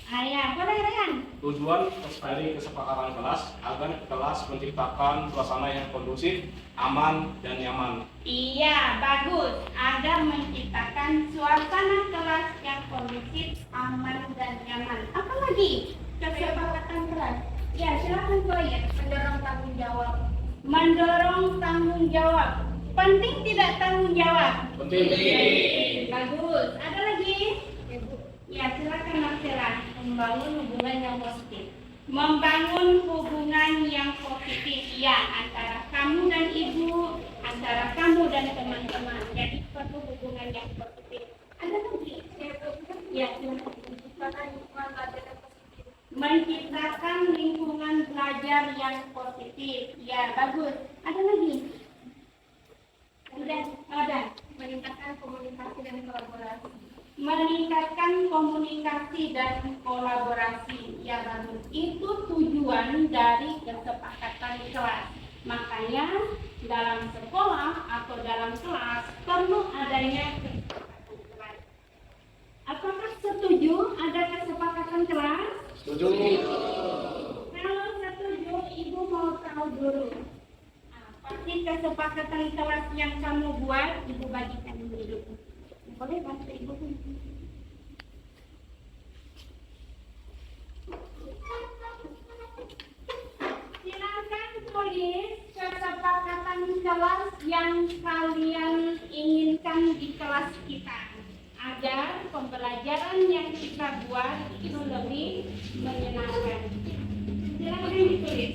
Ayah, boleh Rehan? Tujuan dari kesepakatan kelas agar kelas menciptakan suasana yang kondusif, aman, dan nyaman. Iya, bagus. Agar menciptakan suasana kelas yang kondusif, aman, dan nyaman. Apa lagi? Kesepakatan kelas. Ya, silakan Koyer. Mendorong tanggung jawab. Mendorong tanggung jawab. Penting tidak tanggung jawab? Penting. Bagus. Ada lagi? Ya, silakan Marcella. Membangun hubungan yang positif. Membangun hubungan yang positif, ya, antara kamu dan ibu, antara kamu dan teman-teman. Jadi perlu hubungan yang positif. Ada lagi? Ya, menciptakan lingkungan belajar yang positif. Ya, bagus. Ada lagi? Sudah, ada. Meningkatkan komunikasi dan kolaborasi. Meningkatkan komunikasi dan kolaborasi. Ya, bagus. Itu tujuan dari kesepakatan kelas. Makanya dalam sekolah atau dalam kelas perlu adanya kesepakatan kelas. Apakah setuju ada kesepakatan kelas? Setuju. Kalau setuju, Ibu mau tahu dulu. Apa sih kesepakatan kelas yang kamu buat? Ibu bagikan dulu. Boleh bantu Ibu? Silakan tulis kesepakatan kelas yang kalian inginkan di kelas kita agar pembelajaran yang kita buat itu lebih menyenangkan. Silakan ditulis.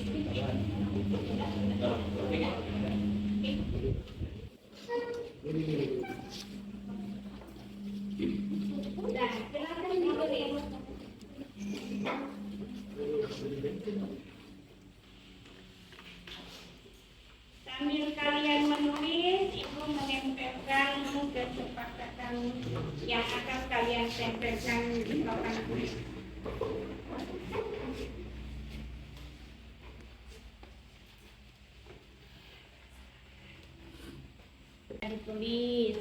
Udah, silakan ditulis. Sambil kalian menulis, Ibu menempelkan kesepakatan yang akan kalian tempelkan di papan tulis. Ditulis.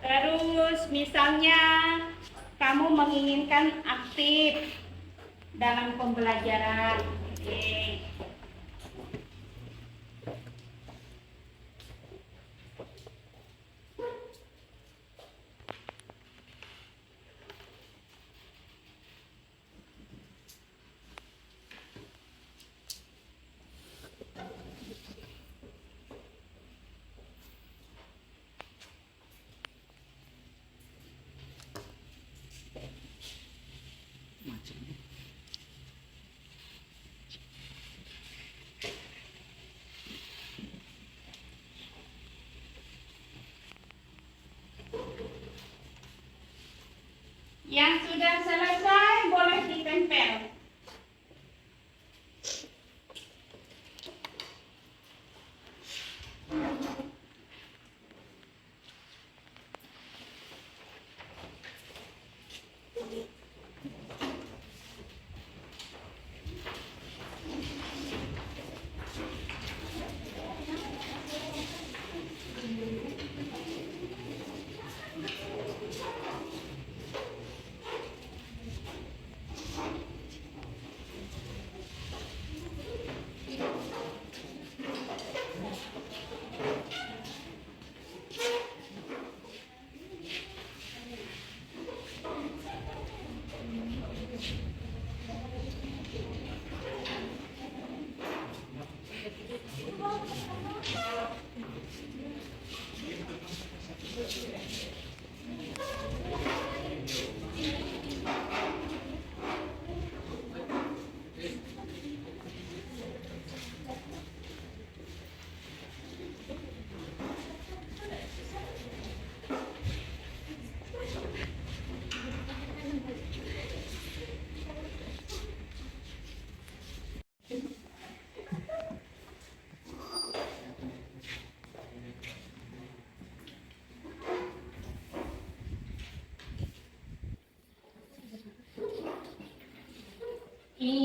Terus misalnya kamu menginginkan aktif dalam pembelajaran. Oke. Yang sudah selesai boleh ditempel.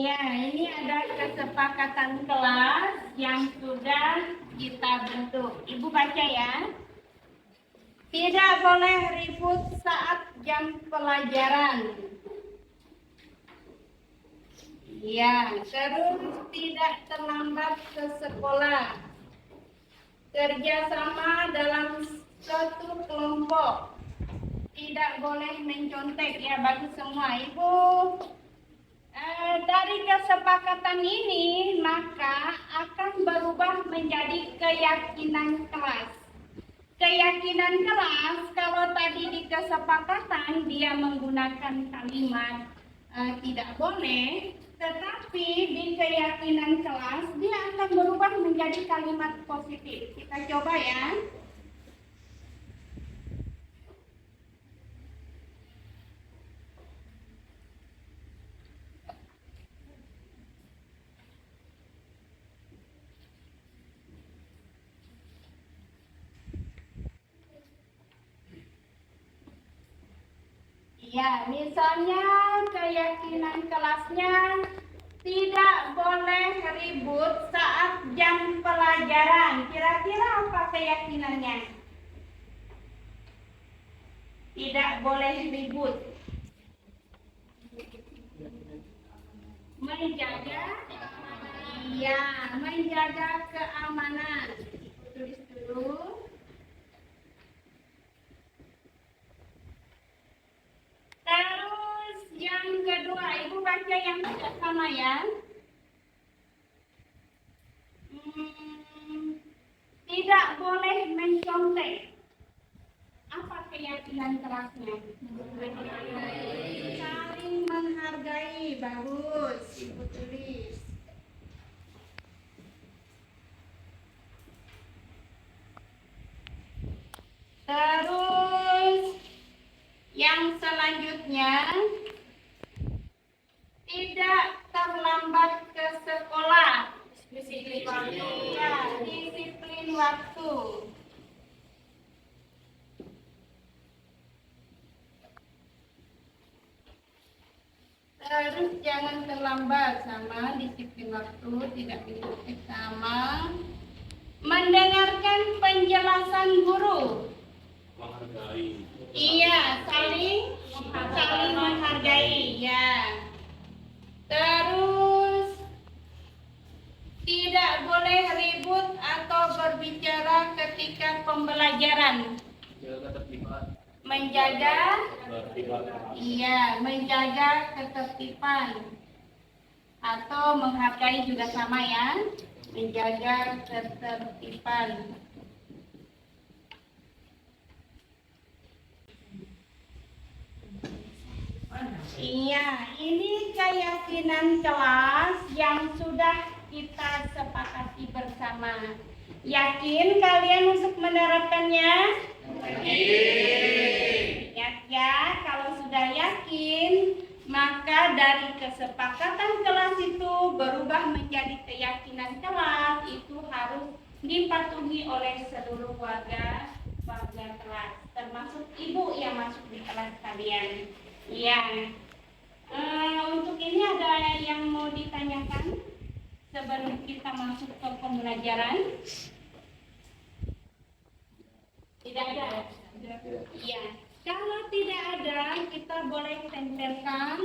Ya, ini ada kesepakatan kelas yang sudah kita bentuk. Ibu baca ya. Tidak boleh ribut saat jam pelajaran. Ya, terus tidak terlambat ke sekolah. Kerjasama dalam suatu kelompok. Tidak boleh mencontek, ya bagus semua Ibu. Dari kesepakatan ini maka akan berubah menjadi keyakinan kelas. Keyakinan kelas kalau tadi di kesepakatan dia menggunakan kalimat tidak boleh, tetapi di keyakinan kelas dia akan berubah menjadi kalimat positif. Kita coba ya. Ya, misalnya keyakinan kelasnya tidak boleh ribut saat jam pelajaran. Kira-kira apa keyakinannya? Tidak boleh ribut. Menjaga, iya, menjaga keamanan. Tulis dulu. Terus yang kedua, Ibu baca yang sama ya. Tidak boleh mencontek. Apa keyakinan kelasnya? Saling menghargai, bagus. Ibu tulis. Terus yang selanjutnya, tidak terlambat ke sekolah. Disiplin waktu. Ya, disiplin waktu. Terus jangan terlambat, sama disiplin waktu, tidak mengikuti sama. Mendengarkan penjelasan guru. Menghargai. Iya, saling menghargai, ya. Terus tidak boleh ribut atau berbicara ketika pembelajaran. Menjaga, iya, menjaga ketertiban atau menghargai juga sama ya. Menjaga ketertiban. Iya, ini keyakinan kelas yang sudah kita sepakati bersama. Yakin kalian untuk menerapkannya? Yakin. Ya, kalau sudah yakin, maka dari kesepakatan kelas itu berubah menjadi keyakinan kelas, itu harus dipatuhi oleh seluruh warga kelas, termasuk ibu yang masuk di kelas kalian. Iya. Untuk ini ada yang mau ditanyakan sebelum kita masuk ke pembelajaran? Tidak ada. Iya. Kalau tidak ada, kita boleh tempelkan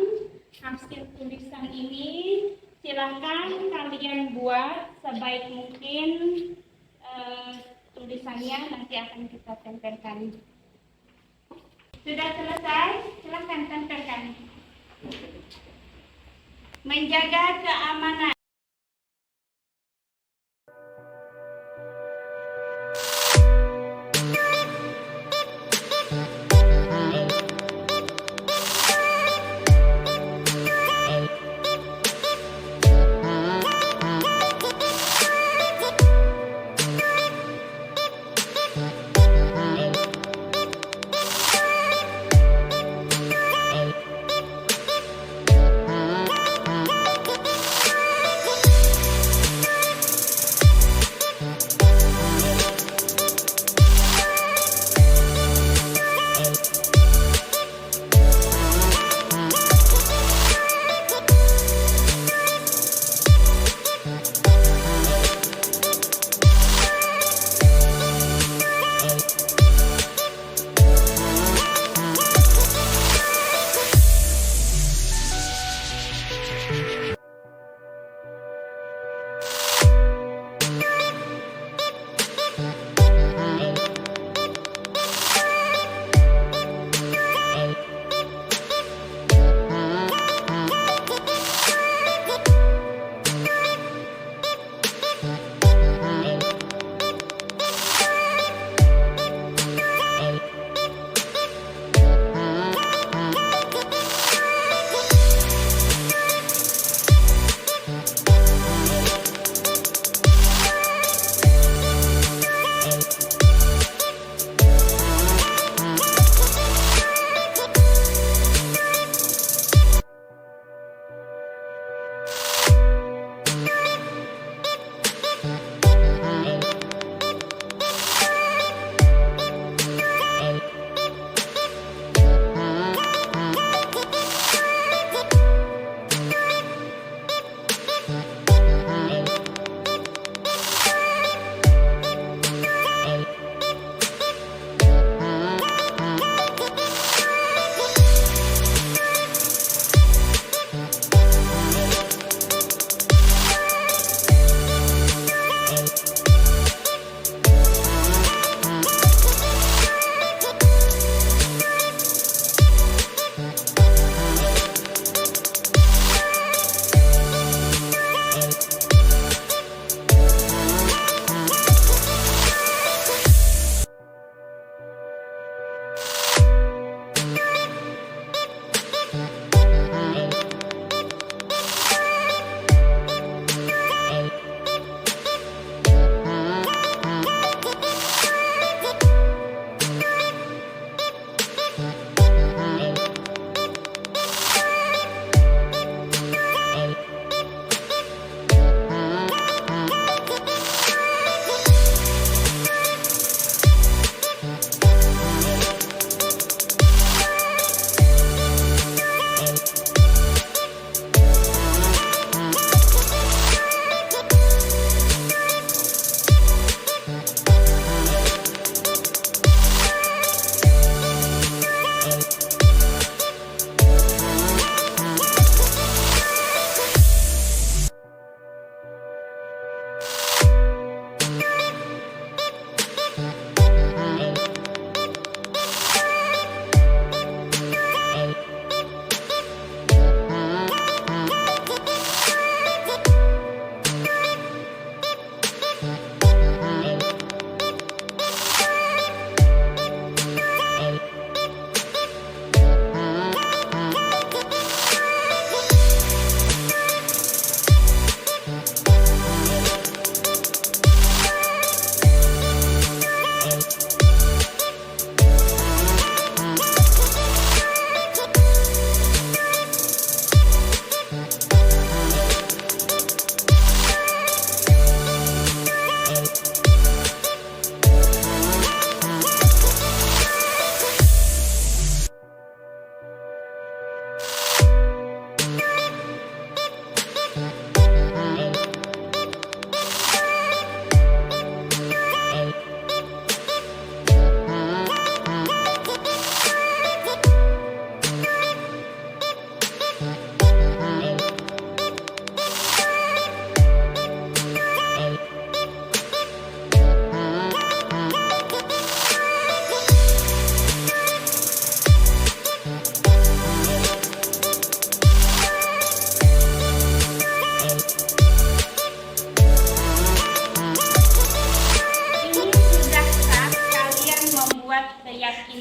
hasil tulisan ini. Silakan kalian buat sebaik mungkin tulisannya, nanti akan kita tempelkan. Sudah selesai? Silakan tempelkan. Menjaga keamanan.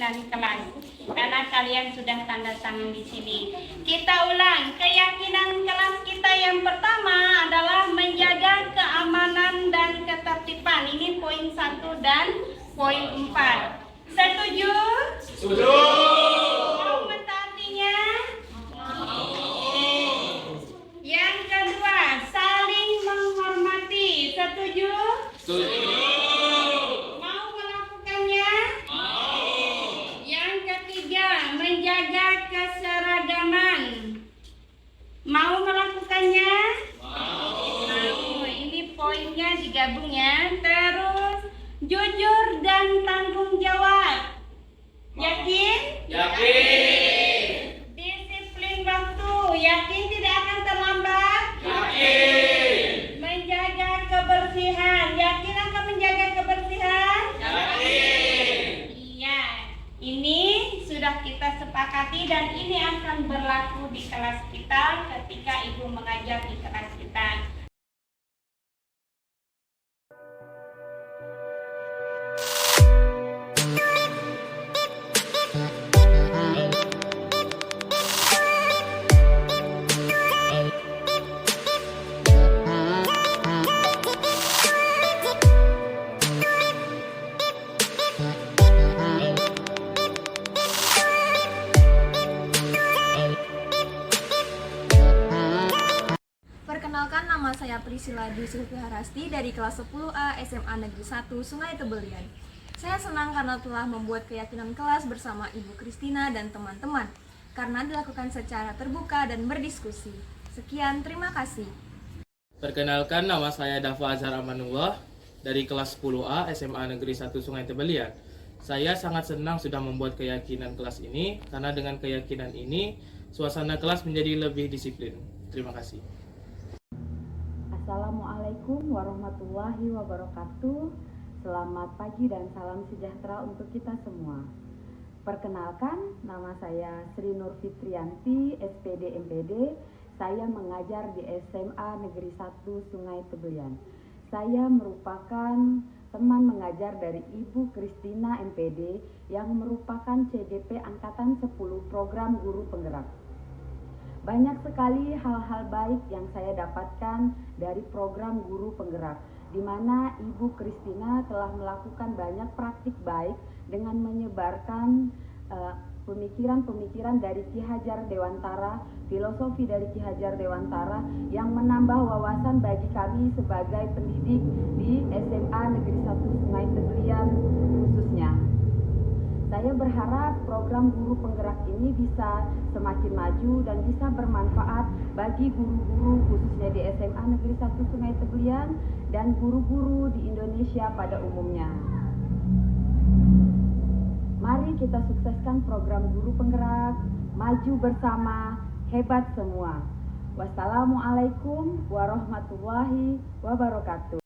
keyakinan kelas, karena kalian sudah tanda tangan di sini. Kita ulang, keyakinan kelas kita yang pertama adalah menjaga keamanan dan ketertiban. Ini poin 1 dan poin 4. Setuju? Setuju. Mau mentaatinya? Yang kedua, saling menghormati. Setuju? Setuju. Mau melakukannya? Yang ketiga, menjaga keseragaman. Mau melakukannya? Mau. Ini poinnya digabung ya. Terus, jujur dan tanggung jawab. Yakin? Yakin. Disiplin waktu. Yakin tidak akan terlambat? Yakin. Menjaga kebersihan. Yakin akan menjaga kebersihan? Yakin. Iya. Ini sudah kita sepakati dan ini akan berlaku di kelas kita ketika Ibu mengajar di kelas kita. Perkenalkan, nama saya Priscilla Dwi Sulfiharasti dari kelas 10A SMA Negeri 1 Sungai Tebelian. Saya senang karena telah membuat keyakinan kelas bersama Ibu Kristina dan teman-teman, karena dilakukan secara terbuka dan berdiskusi. Sekian, terima kasih. Perkenalkan, nama saya Dafa Azhar Amanullah dari kelas 10A SMA Negeri 1 Sungai Tebelian. Saya sangat senang sudah membuat keyakinan kelas ini, karena dengan keyakinan ini, suasana kelas menjadi lebih disiplin. Terima kasih. Assalamualaikum warahmatullahi wabarakatuh. Selamat pagi dan salam sejahtera untuk kita semua. Perkenalkan, nama saya Sri Nur Fitrianti, SPD MPD. Saya mengajar di SMA Negeri 1 Sungai Tebelian. Saya merupakan teman mengajar dari Ibu Kristina MPD yang merupakan CGP Angkatan 10 Program Guru Penggerak. Banyak sekali hal-hal baik yang saya dapatkan dari program Guru Penggerak, di mana Ibu Kristina telah melakukan banyak praktik baik dengan menyebarkan pemikiran-pemikiran dari Ki Hajar Dewantara, filosofi dari Ki Hajar Dewantara yang menambah wawasan bagi kami sebagai pendidik di SMA Negeri 1 Sungai Tebelian khususnya. Saya berharap program Guru Penggerak ini bisa semakin maju dan bisa bermanfaat bagi guru-guru khususnya di SMA Negeri 1 Sungai Tebelian dan guru-guru di Indonesia pada umumnya. Mari kita sukseskan program Guru Penggerak, maju bersama, hebat semua. Wassalamualaikum warahmatullahi wabarakatuh.